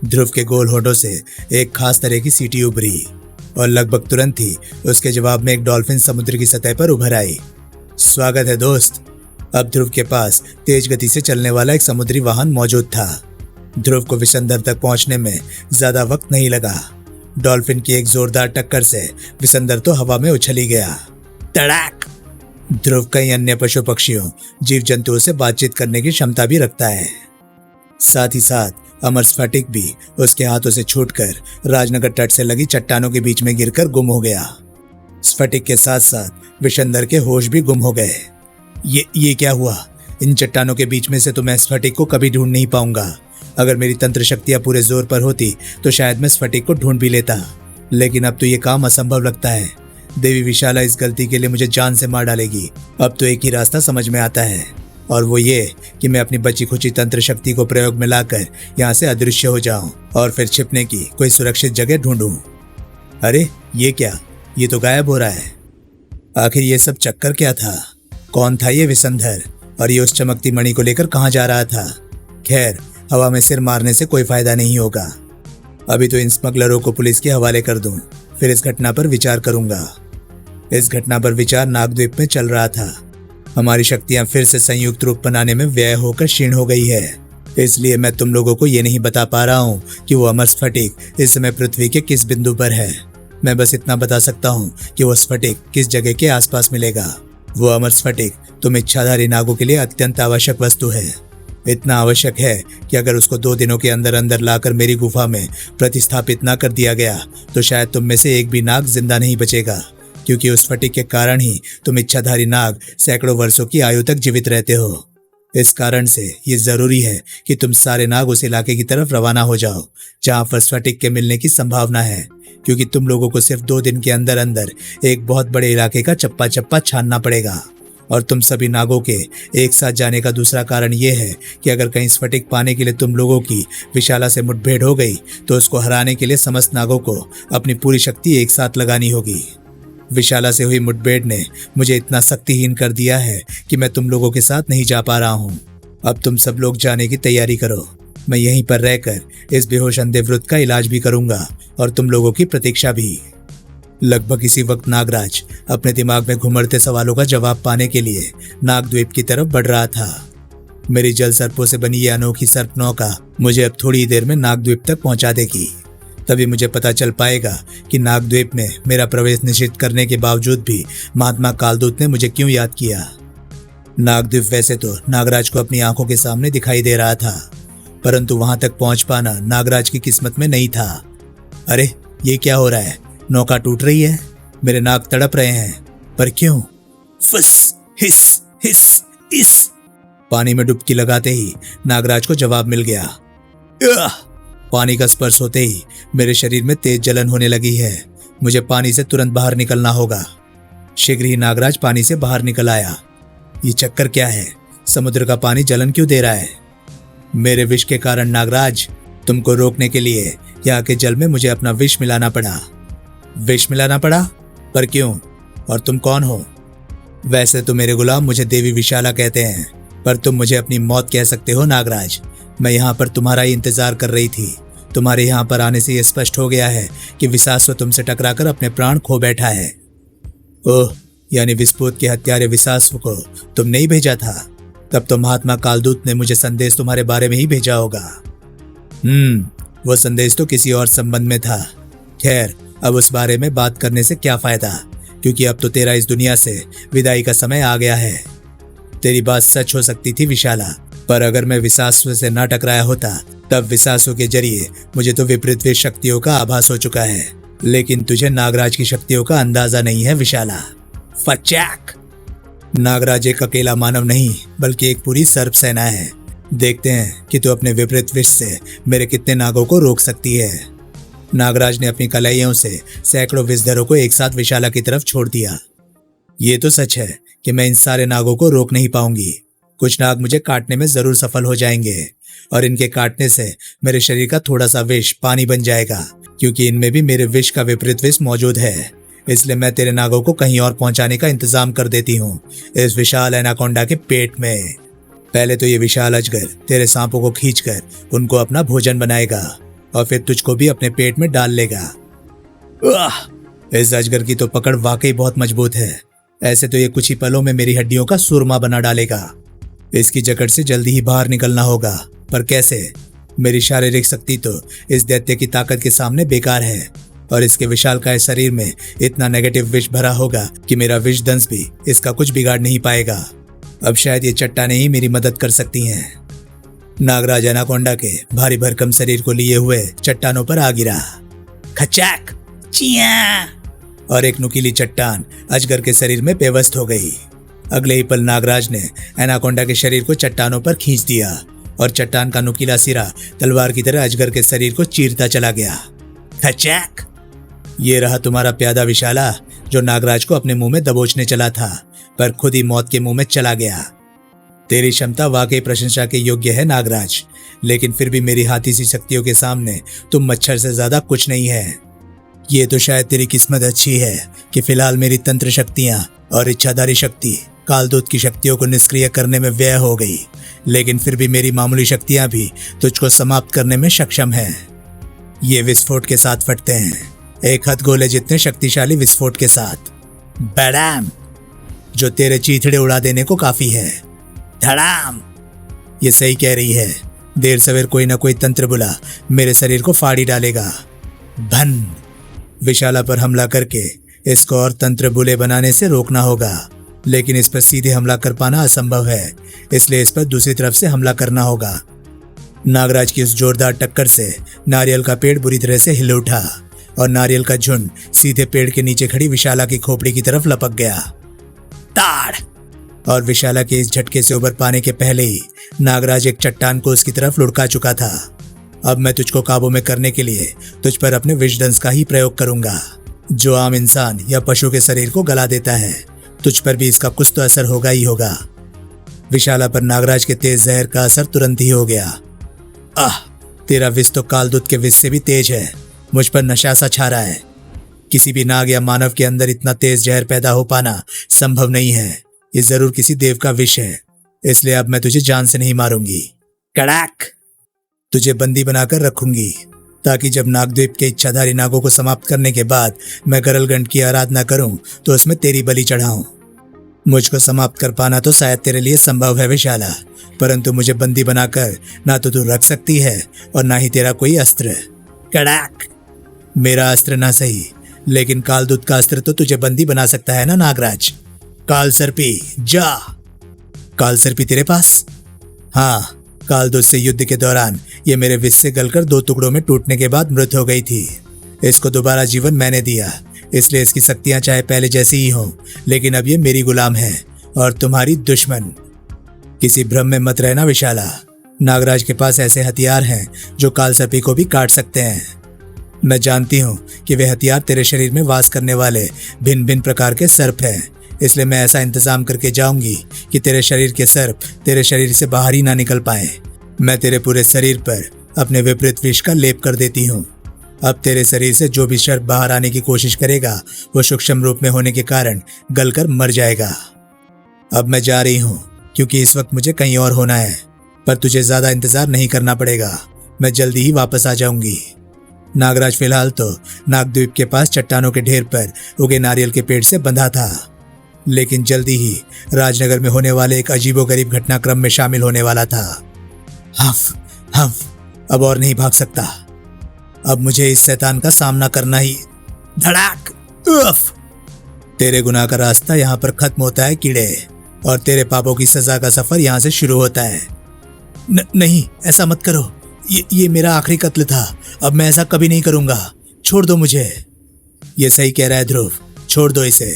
ध्रुव के गोल होठों से एक खास तरह की सीटी उभरी और लगभग तुरंत ही उसके जवाब में एक डॉल्फिन समुद्र की सतह पर उभर आई। स्वागत है दोस्त। अब ध्रुव के पास तेज गति से चलने वाला एक समुद्री वाहन मौजूद था। ध्रुव को विशंधर तक पहुंचने में ज्यादा वक्त नहीं लगा। डॉल्फिन की एक जोरदार टक्कर से विशंधर तो हवा में उछली गया। तड़ाक! ध्रुव कई अन्य पशु पक्षियों, जीव जंतुओं से बातचीत करने की क्षमता भी रखता है। साथ ही साथ अमर स्फटिक भी उसके हाथों से छूटकर राजनगर तट से लगी चट्टानों के बीच में गिरकर गुम हो गया। स्फटिक के साथ साथ विशंधर के होश भी गुम हो गए। ये क्या हुआ? इन चट्टानों के बीच में से तो मैं स्फटिक को कभी ढूंढ नहीं पाऊंगा। अगर मेरी तंत्र शक्तियां पूरे जोर पर होती तो शायद मैं स्फटिक को ढूंढ भी लेता, लेकिन अब तो ये काम असंभव लगता है। देवी विशाला इस गलती के लिए मुझे जान से मार डालेगी। अब तो एक ही रास्ता समझ में आता है, और वो ये कि मैं अपनी बची खुची तंत्र शक्ति को प्रयोग में लाकर यहाँ से अदृश्य हो जाऊं और फिर छिपने की कोई सुरक्षित जगह ढूंढूं। अरे ये क्या? ये तो गायब हो रहा है। आखिर ये सब चक्कर क्या था? कौन था ये विशंधर, और ये उस चमकती मणि को लेकर कहाँ जा रहा था? खैर, हवा में सिर मारने से कोई फायदा नहीं होगा। अभी तो इन स्मगलरों को पुलिस के हवाले कर दूं, फिर इस घटना पर विचार करूंगा। इस घटना पर विचार नागद्वीप में चल रहा था। हमारी शक्तियां फिर से संयुक्त रूप बनाने में व्यय होकर क्षीण हो गई है, इसलिए मैं तुम लोगों को ये नहीं बता पा रहा हूँ कि वो अमर स्फटिक इस समय पृथ्वी के किस बिंदु पर है। मैं बस इतना बता सकता हूँ कि वो स्फटिक किस जगह के आसपास मिलेगा। वो अमर स्फटिक तुम इच्छाधारी नागों के लिए अत्यंत आवश्यक वस्तु है। इतना आवश्यक है कि अगर उसको 2 दिनों के अंदर अंदर लाकर मेरी गुफा में प्रतिस्थापित ना कर दिया गया तो शायद तुम में से एक भी नाग जिंदा नहीं बचेगा, क्योंकि उस स्फटिक के कारण ही तुम इच्छाधारी नाग सैकड़ों वर्षों की आयु तक जीवित रहते हो। इस कारण से ये जरूरी है कि तुम सारे नाग उस इलाके की तरफ रवाना हो जाओ जहां पर स्फटिक के मिलने की संभावना है, क्योंकि तुम लोगों को सिर्फ 2 दिन के अंदर अंदर एक बहुत बड़े इलाके का चप्पा चप्पा छानना पड़ेगा। और तुम सभी नागों के एक साथ जाने का दूसरा कारण यह है कि अगर कहीं स्फटिक पाने के लिए तुम लोगों की विशाला से मुठभेड़ हो गई तो उसको हराने के लिए समस्त नागों को अपनी पूरी शक्ति एक साथ लगानी होगी। विशाला से हुई मुठभेड़ ने मुझे इतना शक्तिहीन कर दिया है कि मैं तुम लोगों के साथ नहीं जा पा रहा हूँ। अब तुम सब लोग जाने की तैयारी करो। मैं यहीं पर रहकर इस बेहोश अंधे वृत्त का इलाज भी करूंगा और तुम लोगों की प्रतीक्षा भी। लगभग इसी वक्त नागराज अपने दिमाग में घुमड़ते सवालों का जवाब पाने के लिए नागद्वीप की तरफ बढ़ रहा था। मेरी जल सर्पों से बनी ये अनोखी सर्प नौका मुझे अब थोड़ी देर में नागद्वीप तक पहुंचा देगी। तभी मुझे पता चल पाएगा कि नागद्वीप में मेरा प्रवेश निश्चित करने के बावजूद भी महात्मा कालदूत ने मुझे क्यों याद किया। नागद्वीप वैसे तो नागराज को अपनी आंखों के सामने दिखाई दे रहा था, परंतु वहां तक पहुंच पाना नागराज की किस्मत में नहीं था। अरे ये क्या हो रहा है? नौका टूट रही है, मेरे नाक तड़प रहे हैं, पर क्यों? फुस हिस हिस इस पानी में डुबकी लगाते ही नागराज को जवाब मिल गया। पानी का स्पर्श होते ही मेरे शरीर में तेज जलन होने लगी है। मुझे पानी से तुरंत बाहर निकलना होगा। शीघ्र ही नागराज पानी से बाहर निकल आया। ये चक्कर क्या है? समुद्र का पानी जलन क्यों दे रहा है? मेरे विष के कारण नागराज, तुमको रोकने के लिए यहाँ के जल में मुझे अपना विष मिलाना पड़ा। विष मिलाना पड़ा? पर क्यों? और तुम कौन हो? वैसे तो मेरे गुलाम मुझे देवी विशाला कहते हैं, पर तुम मुझे अपनी मौत कह सकते हो नागराज। मैं यहाँ पर तुम्हारा ही इंतजार कर रही थी। तुम्हारे यहाँ पर आने से यह स्पष्ट हो गया है कि विशास्व तुमसे टकराकर अपने प्राण खो बैठा है। ओह, यानी विस्फोट के हत्यारे विशास्व को तुमने ही भेजा था? तब तो महात्मा कालदूत ने मुझे संदेश तुम्हारे बारे में ही भेजा होगा। वो संदेश तो किसी और संबंध में था। खैर, अब उस बारे में बात करने से क्या फायदा, क्योंकि अब तो तेरा इस दुनिया से विदाई का समय आ गया है। तेरी बात सच हो सकती थी विशाला, पर अगर मैं विशास्व से न टकराया होता तब विशास्व के जरिए मुझे तो विपरीत शक्तियों का आभास हो चुका है, लेकिन तुझे नागराज की शक्तियों का अंदाजा नहीं है विशाला। फचाक! नागराज एक अकेला मानव नहीं बल्कि एक पूरी सर्प सेना है। देखते हैं कि तू अपने विपरीत विष से मेरे कितने नागों को रोक सकती है। नागराज ने अपनी कलाइयों से सैकड़ों विषधरों को एक साथ विशाला की तरफ छोड़ दिया। ये तो सच है कि मैं इन सारे नागों को रोक नहीं पाऊंगी। कुछ नाग मुझे काटने में जरूर सफल हो जाएंगे और इनके काटने से मेरे शरीर का थोड़ा सा विष पानी बन जाएगा, क्योंकि इनमें भी मेरे विष का विपरीत विष मौजूद है। इसलिए मैं तेरे नागों को कहीं और पहुंचाने का इंतजाम कर देती हूँ, इस विशाल एनाकोंडा के पेट में। पहले तो ये विशाल अजगर तेरे सांपों को खींचकर उनको अपना भोजन बनाएगा और फिर तुझको भी अपने पेट में डाल लेगा। इस अजगर की तो पकड़ वाकई बहुत मजबूत है। ऐसे तो ये कुछ ही पलों में मेरी हड्डियों का सुरमा बना डालेगा। इसकी जकड़ से जल्दी ही बाहर निकलना होगा, पर कैसे? मेरी शारीरिक शक्ति तो इस दैत्य की ताकत के सामने बेकार है और इसके विशालकाय शरीर में इतना नेगेटिव विष भरा होगा कि मेरा विष दंश भी इसका कुछ बिगाड़ नहीं पाएगा। अब शायद ये चट्टानें ही मेरी मदद कर सकती हैं। नागराज एनाकोंडा के भारी भरकम शरीर को लिए हुए चट्टानों पर आ गिरा। खचाक, चिया, और एक नुकीली चट्टान अजगर के शरीर में बेवस्त हो गई। अगले ही पल नागराज ने एनाकोंडा के शरीर को चट्टानों पर खींच दिया और चट्टान का नुकीला सिरा तलवार की तरह अजगर के शरीर को चीरता चला गया। खचाक, ये रहा तुम्हारा प्यादा विशाला, जो नागराज को अपने मुंह में दबोचने चला था पर खुद ही मौत के मुंह में चला गया। तेरी क्षमता वाकई प्रशंसा के योग्य है नागराज, लेकिन फिर भी मेरी हाथी सी शक्तियों के सामने तुम मच्छर से ज्यादा कुछ नहीं है। ये तो शायद तेरी किस्मत अच्छी है कि फिलहाल मेरी तंत्र शक्तियां और इच्छाधारी शक्ति कालदूत की शक्तियों को निष्क्रिय करने में व्यय हो गई, लेकिन फिर भी मेरी मामूली शक्तियां भी तुझको समाप्त करने में सक्षम हैं। ये विस्फोट के साथ फटते हैं, एक हथगोले जितने शक्तिशाली विस्फोट के साथ। बड़ाम, जो तेरे चीथड़े उड़ा देने को काफी है। धड़ाम, ये सही कह रही है। देर सवेर कोई ना कोई तंत्र बुला मेरे शरीर को फाड़ी डालेगा। भन, विशाला पर हमला करके इसको और तंत्र बुले बनाने से रोकना होगा, लेकिन इस पर सीधे हमला कर पाना असंभव है, इसलिए इस पर दूसरी तरफ से हमला करना होगा। नागराज की उस जोरदार टक्कर से नारियल का पेड़ बुरी तरह से हिल उठा और नारियल का झुंड सीधे पेड़ के नीचे खड़ी विशाला की खोपड़ी की तरफ लपक गया। ताड़, और विशाला के इस झटके से उबर पाने के पहले ही नागराज एक चट्टान को उसकी तरफ लुढ़का चुका था। अब मैं तुझको काबू में करने के लिए तुझ पर अपने विषदंश का ही प्रयोग करूंगा, जो आम इंसान या पशु के शरीर को गला देता है। तुझ पर भी इसका कुछ तो असर होगा ही होगा। विशाला पर नागराज के तेज जहर का असर तुरंत ही हो गया। आह, तेरा विष तो कालदूत के विष से भी तेज है। मुझ पर नशा सा छा रहा है। किसी भी नाग या मानव के अंदर इतना तेज जहर पैदा हो पाना संभव नहीं है। ये जरूर किसी देव का विष है, इसलिए अब मैं तुझे जान से नहीं मारूंगी। कड़ाक, तुझे बंदी बनाकर रखूंगी ताकि जब नागद्वीप के इच्छाधारी नागों को समाप्त करने के बाद मैं गरलगंड की आराधना करूं तो उसमें तेरी बलि चढ़ाऊं। मुझको समाप्त कर पाना तो शायद तेरे लिए संभव है विशाला, परंतु मुझे बंदी बनाकर ना तो तू रख सकती है और ना ही तेरा कोई अस्त्र। कड़ाक, मेरा अस्त्र ना सही, लेकिन कालदूत का अस्त्र तो तुझे बंदी बना सकता है ना नागराज। काल सर्पी, जा। काल सर्पी तेरे पास? हाँ, कालदूत से युद्ध के दौरान ये मेरे विष से गलकर 2 टुकड़ों में टूटने के बाद मृत हो गई थी। इसको दोबारा जीवन मैंने दिया, इसलिए इसकी शक्तियां चाहे पहले जैसी ही हों, लेकिन अब ये मेरी गुलाम है और तुम्हारी दुश्मन। किसी भ्रम में मत रहना विशाला, नागराज के पास ऐसे हथियार हैं जो काल सर्पी को भी काट सकते हैं। मैं जानती हूँ कि वे हथियार तेरे शरीर में वास करने वाले भिन्न भिन्न प्रकार के सर्प हैं, इसलिए मैं ऐसा इंतजाम करके जाऊंगी कि तेरे शरीर के सर्प तेरे शरीर से बाहर ही ना निकल पाए। मैं तेरे पूरे शरीर पर अपने विपरीत विष का लेप कर देती हूँ। अब तेरे शरीर से जो भी सर्प बाहर आने की कोशिश करेगा वो सूक्ष्म रूप में होने के कारण गलकर मर जाएगा। अब मैं जा रही हूँ क्योंकि इस वक्त मुझे कहीं और होना है, पर तुझे ज्यादा इंतजार नहीं करना पड़ेगा। मैं जल्दी ही वापस आ जाऊंगी। नागराज फिलहाल तो नागद्वीप के पास चट्टानों के ढेर पर उगे नारियल के पेड़ से बंधा था, लेकिन जल्दी ही राजनगर में होने वाले एक अजीबोगरीब घटनाक्रम में शामिल होने वाला था। हफ हफ, अब और नहीं भाग सकता। अब मुझे इस शैतान का सामना करना ही। धड़ाक, उफ। तेरे गुनाह का रास्ता यहाँ पर खत्म होता है कीड़े, और तेरे पापों की सजा का सफर यहाँ से शुरू होता है। नहीं, ऐसा मत करो। ये मेरा आखिरी कत्ल था। अब मैं ऐसा कभी नहीं करूंगा। छोड़ दो मुझे। ये सही कह रहा है ध्रुव, छोड़ दो इसे।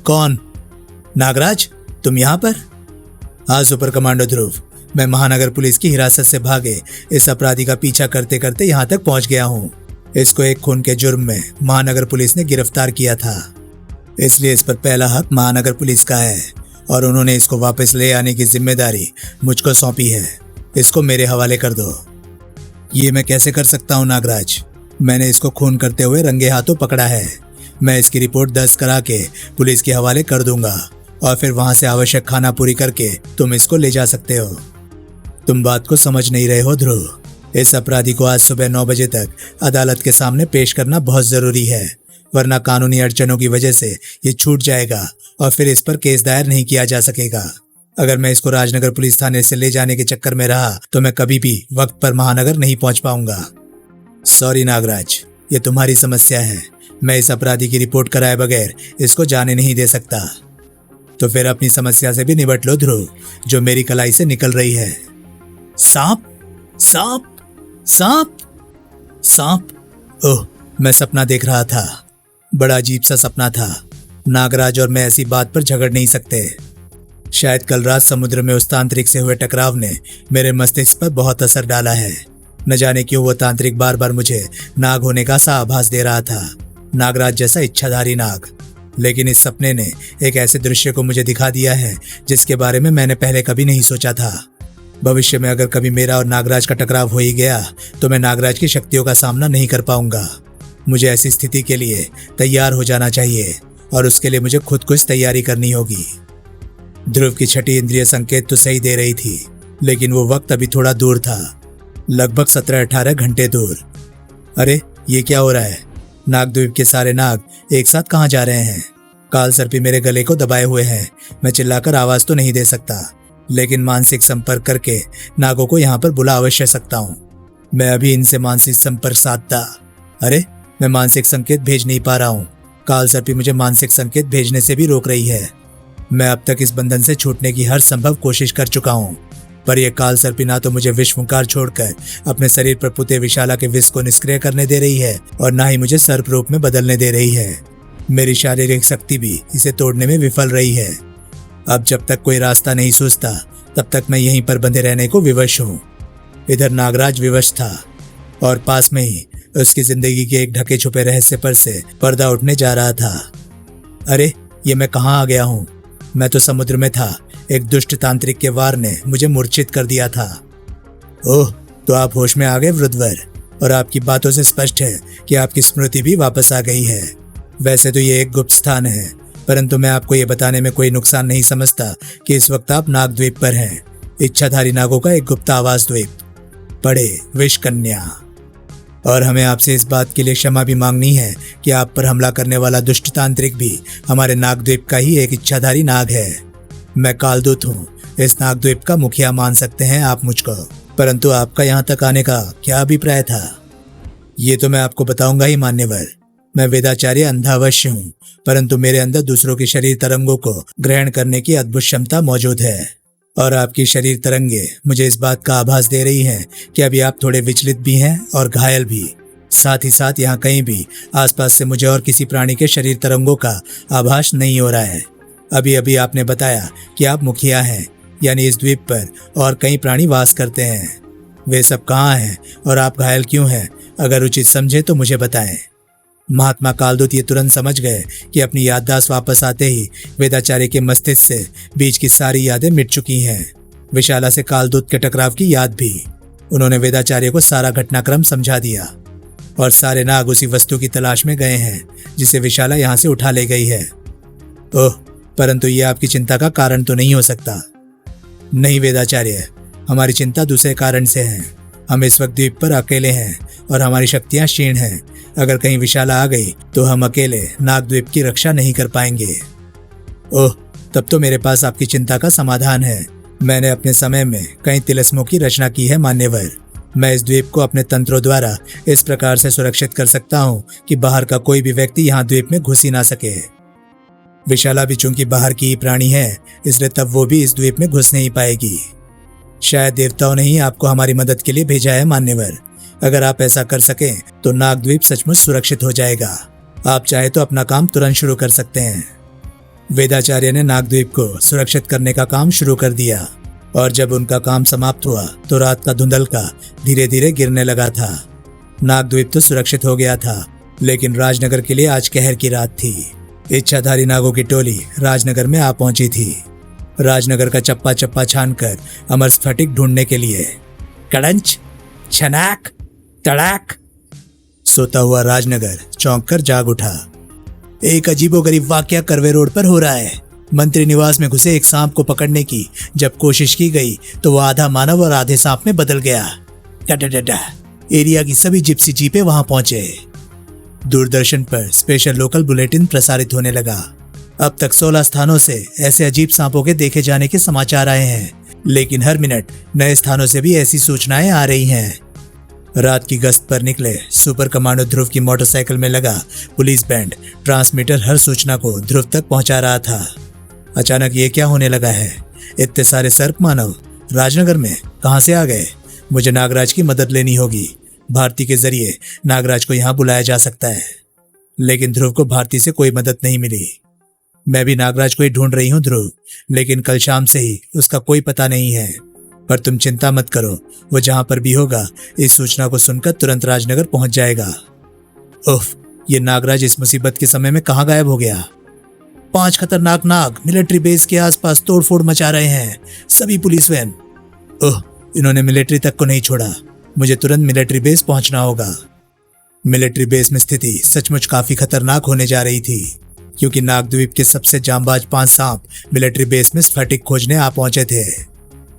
कौन? नागराज, तुम यहाँ पर? हाँ सुपर कमांडो ध्रुव, मैं महानगर पुलिस की हिरासत से भागे इस अपराधी का पीछा करते करते यहाँ तक पहुँच गया हूँ। इसको एक खून के जुर्म में महानगर पुलिस ने गिरफ्तार किया था, इसलिए इस पर पहला हक महानगर पुलिस का है और उन्होंने इसको वापस ले आने की जिम्मेदारी मुझको सौंपी है। इसको मेरे हवाले कर दो। ये मैं कैसे कर सकता हूँ नागराज? मैंने इसको खून करते हुए रंगे हाथों पकड़ा है। मैं इसकी रिपोर्ट दर्ज करा के पुलिस के हवाले कर दूंगा और फिर वहां से आवश्यक खाना पूरी करके तुम इसको ले जा सकते हो। तुम बात को समझ नहीं रहे हो ध्रुव। इस अपराधी को आज सुबह 9 बजे तक अदालत के सामने पेश करना बहुत जरूरी है, वरना कानूनी अड़चनों की वजह से ये छूट जाएगा और फिर इस पर केस दायर नहीं किया जा सकेगा। अगर मैं इसको राजनगर पुलिस थाने से ले जाने के चक्कर में रहा तो मैं कभी भी वक्त पर महानगर नहीं पहुंच पाऊंगा। सॉरी नागराज, ये तुम्हारी समस्या है। मैं इस अपराधी की रिपोर्ट कराए बगैर इसको जाने नहीं दे सकता। तो फिर अपनी समस्या से भी निपट लो ध्रुव, जो मेरी कलाई से निकल रही है। सांप, सांप, सांप, सांप। ओह, मैं सपना देख रहा था। बड़ा अजीब सा सपना था। नागराज और मैं ऐसी बात पर झगड़ नहीं सकते। शायद कल रात समुद्र में उस तांत्रिक से हुए टकराव ने मेरे मस्तिष्क पर बहुत असर डाला है। न जाने क्यों वो तांत्रिक बार बार मुझे नाग होने का सा आभास दे रहा था, नागराज जैसा इच्छाधारी नाग। लेकिन इस सपने ने एक ऐसे दृश्य को मुझे दिखा दिया है जिसके बारे में मैंने पहले कभी नहीं सोचा था। भविष्य में अगर कभी मेरा और नागराज का टकराव हो ही गया तो मैं नागराज की शक्तियों का सामना नहीं कर पाऊंगा। मुझे ऐसी स्थिति के लिए तैयार हो जाना चाहिए और उसके लिए मुझे खुद कुछ तैयारी करनी होगी। ध्रुव की छठी इंद्रिय संकेत तो सही दे रही थी, लेकिन वो वक्त अभी थोड़ा दूर था, लगभग 17-18 घंटे दूर। अरे ये क्या हो रहा है? नागद्वीप के सारे नाग एक साथ कहाँ जा रहे हैं? काल सर्पी मेरे गले को दबाए हुए हैं। मैं चिल्लाकर आवाज तो नहीं दे सकता, लेकिन मानसिक संपर्क करके नागों को यहाँ पर बुला अवश्य सकता हूँ। मैं अभी इनसे मानसिक संपर्क साधता। अरे मैं मानसिक संकेत भेज नहीं पा रहा हूँ। काल सर्पी मुझे मानसिक संकेत भेजने से भी रोक रही है। मैं अब तक इस बंधन से छूटने की हर संभव कोशिश कर चुका हूँ, पर यह काल सर्पी ना तो मुझे विष फुंकार छोड़कर अपने शरीर पर पुते विशाला के विष को निष्क्रिय करने दे रही है और ना ही मुझे सर्प रूप में बदलने दे रही है। मेरी शारीरिक शक्ति भी इसे तोड़ने में विफल रही है। अब जब तक कोई रास्ता नहीं सूझता तब तक मैं यहीं पर बंधे रहने को विवश हूँ। इधर नागराज विवश था और पास में ही उसकी जिंदगी के एक ढके छुपे रहस्य पर से पर्दा उठने जा रहा था। अरे ये मैं कहाँ आ गया हूँ? मैं तो समुद्र में था। एक दुष्ट तांत्रिक के वार ने मुझे मूर्छित कर दिया था। ओह, तो आप होश में आ गए वृद्धवर, और आपकी बातों से स्पष्ट है कि आपकी स्मृति भी वापस आ गई है। वैसे तो ये एक गुप्त स्थान है, परंतु मैं आपको ये बताने में कोई नुकसान नहीं समझता कि इस वक्त आप नागद्वीप पर हैं, इच्छाधारी नागों का एक गुप्त आवास द्वीप। पढ़े विष कन्या। और हमें आपसे इस बात के लिए क्षमा भी मांगनी है कि आप पर हमला करने वाला दुष्ट तांत्रिक भी हमारे नागद्वीप का ही एक इच्छाधारी नाग है। मैं कालदूत हूँ। इस नागद्वीप का मुखिया मान सकते हैं आप मुझको, परंतु आपका यहाँ तक आने का क्या अभिप्राय था? ये तो मैं आपको बताऊंगा ही मान्यवर। मैं वेदाचार्य अंधा अवश्य हूँ, परंतु मेरे अंदर दूसरों के शरीर तरंगों को ग्रहण करने की अद्भुत क्षमता मौजूद है, और आपकी शरीर तरंगे मुझे इस बात का आभास दे रही हैं कि अभी आप थोड़े विचलित भी हैं और घायल भी। साथ ही साथ यहाँ कहीं भी आसपास से मुझे और किसी प्राणी के शरीर तरंगों का आभास नहीं हो रहा है। अभी अभी आपने बताया कि आप मुखिया हैं, यानी इस द्वीप पर और कई प्राणी वास करते हैं। वे सब कहाँ हैं और आप घायल क्यों हैं? अगर उचित समझे तो मुझे बताएं। महात्मा कालदूत ये तुरंत समझ गए कि अपनी याददाश्त वापस आते ही वेदाचार्य के मस्तिष्क से बीच की सारी यादें मिट चुकी हैं, विशाला से कालदूत के टकराव की याद भी। उन्होंने वेदाचार्य को सारा घटनाक्रम समझा दिया और सारे नाग उसी वस्तु की तलाश में गए हैं जिसे विशाला यहाँ से उठा ले गई है। ओह, परंतु ये आपकी चिंता का कारण तो नहीं हो सकता। नहीं वेदाचार्य, हमारी चिंता दूसरे कारण से है। हम इस वक्त द्वीप पर अकेले हैं और हमारी शक्तियां क्षीण हैं। अगर कहीं विशाला आ गई तो हम अकेले नागद्वीप की रक्षा नहीं कर पाएंगे। ओह, तब तो मेरे पास आपकी चिंता का समाधान है। मैंने अपने समय में कई तिलिस्मों की रचना की है मान्यवर। मैं इस द्वीप को अपने तंत्रों द्वारा इस प्रकार से सुरक्षित कर सकता हूँ कि बाहर का कोई भी व्यक्ति यहाँ द्वीप में घुस ही ना सके। विशाला भी चूंकि बाहर की ही प्राणी है, इसलिए तब वो भी इस द्वीप में घुस नहीं पाएगी। शायद देवताओं ने ही आपको हमारी मदद के लिए भेजा है मान्यवर। अगर आप ऐसा कर सकें तो नागद्वीप सचमुच सुरक्षित हो जाएगा। आप चाहे तो अपना काम तुरंत शुरू कर सकते हैं। वेदाचार्य ने नागद्वीप को सुरक्षित करने का काम शुरू कर दिया, और जब उनका काम समाप्त हुआ तो रात का धुंधलका धीरे धीरे गिरने लगा था। नागद्वीप तो सुरक्षित हो गया था, लेकिन राजनगर के लिए आज कहर की रात थी। इच्छाधारी नागों की टोली राजनगर में आ पहुंची थी। राजनगर का चप्पा चप्पा छानकर अमर स्फटिक ढूंढने के लिए। कड़ंच, छनाक, तड़ाक। सोता हुआ राजनगर चौंक कर जाग उठा। एक अजीबोगरीब वाकया करवे रोड पर हो रहा है। मंत्री निवास में घुसे एक सांप को पकड़ने की जब कोशिश की गई तो वह आधा मानव और आधे सांप में बदल गया। डा एरिया की सभी जिप्सी जीपें वहां पहुंचे। दूरदर्शन पर स्पेशल लोकल बुलेटिन प्रसारित होने लगा। अब तक 16 स्थानों से ऐसे अजीब सांपों के देखे जाने के समाचार आए हैं, लेकिन हर मिनट नए स्थानों से भी ऐसी सूचनाएं आ रही हैं। रात की गश्त पर निकले सुपर कमांडो ध्रुव की मोटरसाइकिल में लगा पुलिस बैंड ट्रांसमीटर हर सूचना को ध्रुव तक पहुंचा रहा था। अचानक ये क्या होने लगा है? इतने सारे सर्प मानव राजनगर में कहां से आ गए? मुझे नागराज की मदद लेनी होगी। भारती के जरिए नागराज को यहाँ बुलाया जा सकता है। लेकिन ध्रुव को भारती से कोई मदद नहीं मिली। मैं भी नागराज को ही ढूंढ रही हूँ ध्रुव, लेकिन कल शाम से ही उसका कोई पता नहीं है। पर तुम चिंता मत करो, वो जहां पर भी होगा इस सूचना को सुनकर तुरंत राजनगर पहुंच जाएगा। उफ, ये नागराज इस मुसीबत के समय में कहाँ गायब हो गया? 5 खतरनाक नाग मिलिट्री बेस के आसपास तोड़फोड़ मचा रहे हैं। सभी पुलिस वैन। ओह, इन्होंने मिलिट्री तक को नहीं छोड़ा। मुझे तुरंत मिलिट्री बेस पहुंचना होगा। मिलिट्री बेस में स्थिति सचमुच काफी खतरनाक होने जा रही थी, क्योंकि नागद्वीप के सबसे जांबाज 5 सांप मिलिट्री बेस में स्फटिक खोजने आ पहुंचे थे।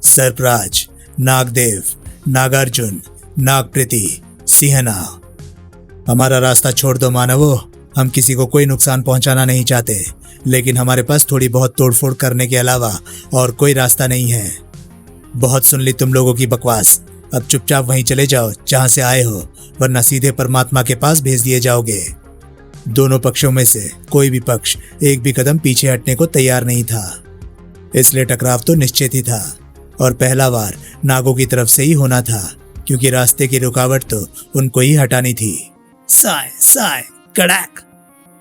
सर्पराज, नागदेव, नागार्जुन, नागप्रीति, सिंहना। हमारा रास्ता छोड़ दो मानवों, हम किसी को कोई नुकसान पहुंचाना नहीं चाहते, लेकिन हमारे पास थोड़ी बहुत तोड़फोड़ करने के अलावा और कोई रास्ता नहीं है। बहुत सुन ली तुम लोगों की बकवास। अब चुपचाप वहीं चले जाओ जहां से आए हो, वरना सीधे परमात्मा के पास भेज दिए जाओगे। दोनों पक्षों में से कोई भी पक्ष एक भी कदम पीछे हटने को तैयार नहीं था, इसलिए टकराव तो निश्चित ही था और पहला वार नागों की तरफ से ही होना था, क्योंकि रास्ते की रुकावट तो उनको ही हटानी थी। साय साय कड़ाक।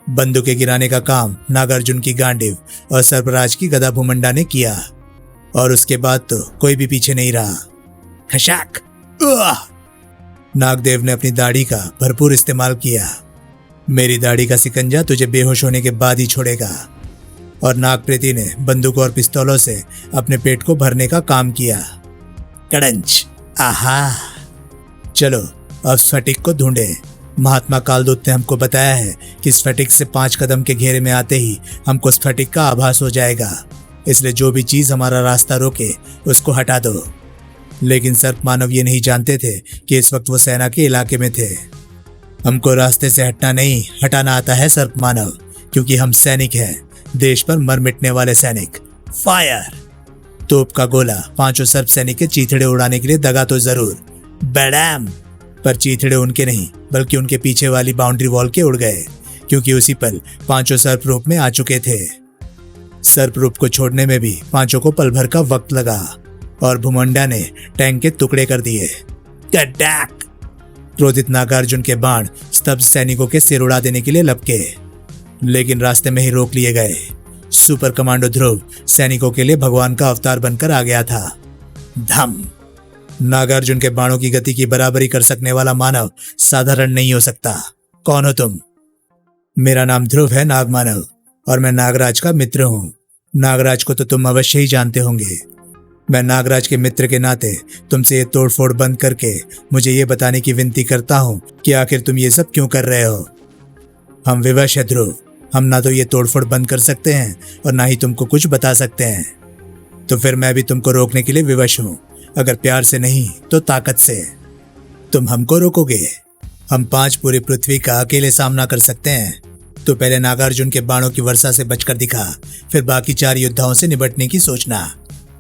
बंदूकें गिराने का काम नागार्जुन की गांडीव और सर्पराज की गदा भूमंडा ने किया, और उसके बाद तो कोई भी पीछे नहीं रहा। खशाक। नागदेव ने अपनी दाढ़ी का भरपूर इस्तेमाल किया। मेरी दाढ़ी का सिकंजा तुझे बेहोश होने के बाद ही छोड़ेगा। और नागप्रीति ने बंदूकों और पिस्तौलों से अपने पेट को भरने का काम किया। कड़ंच। आहा। चलो अब स्फटिक को ढूंढे। महात्मा कालदूत ने हमको बताया है कि स्फटिक से 5 कदम के घेरे में आते ही हमको स्फटिक का आभास हो जाएगा, इसलिए जो भी चीज हमारा रास्ता रोके उसको हटा दो। लेकिन सर्प मानव ये नहीं जानते थे कि इस वक्त वो सेना के इलाके में थे। हमको रास्ते से हटना नहीं, हटाना आता है सर्प मानव, क्योंकि हम सैनिक हैं, देश पर मर मिटने वाले सैनिक। फायर। तोप का गोला 5 सर्प सैनिक के चीथड़े उड़ाने के लिए दगा तो जरूर, बैडम। पर चीथड़े उनके नहीं, बल्कि उनके पीछे वाली बाउंड्री वॉल के उड़ गए, क्योंकि उसी पल 5 सर्प रूप में आ चुके थे। सर्प रूप को छोड़ने में भी 5 को पल भर का वक्त लगा, और भूमंडा ने टैंक के टुकड़े कर दिए। कड़ाक। क्रोधित नागार्जुन के बाण स्तब्ध सैनिकों के सिर उड़ा देने के लिए लपके, लेकिन रास्ते में ही रोक लिए गए। सुपर कमांडो ध्रुव सैनिकों के लिए भगवान का अवतार बनकर आ गया था। धम। नागार्जुन के बाणों की गति की बराबरी कर सकने वाला मानव साधारण नहीं हो सकता। कौन हो तुम? मेरा नाम ध्रुव है नागमानव, और मैं नागराज का मित्र हूँ। नागराज को तो तुम अवश्य ही जानते होंगे। मैं नागराज के मित्र के नाते तुमसे ये तोड़फोड़ बंद करके मुझे ये बताने की विनती करता हूँ कि आखिर तुम ये सब क्यों कर रहे हो। हम विवश है ध्रुव, हम ना तो ये तोड़फोड़ बंद कर सकते हैं और ना ही तुमको कुछ बता सकते हैं। तो फिर मैं भी तुमको रोकने के लिए विवश हूँ, अगर प्यार से नहीं तो ताकत से। तुम हमको रोकोगे? हम 5 पूरी पृथ्वी का अकेले सामना कर सकते हैं। तो पहले नागार्जुन के बाणों की वर्षा से बचकर दिखा, फिर बाकी 4 योद्धाओं से निपटने की सोचना।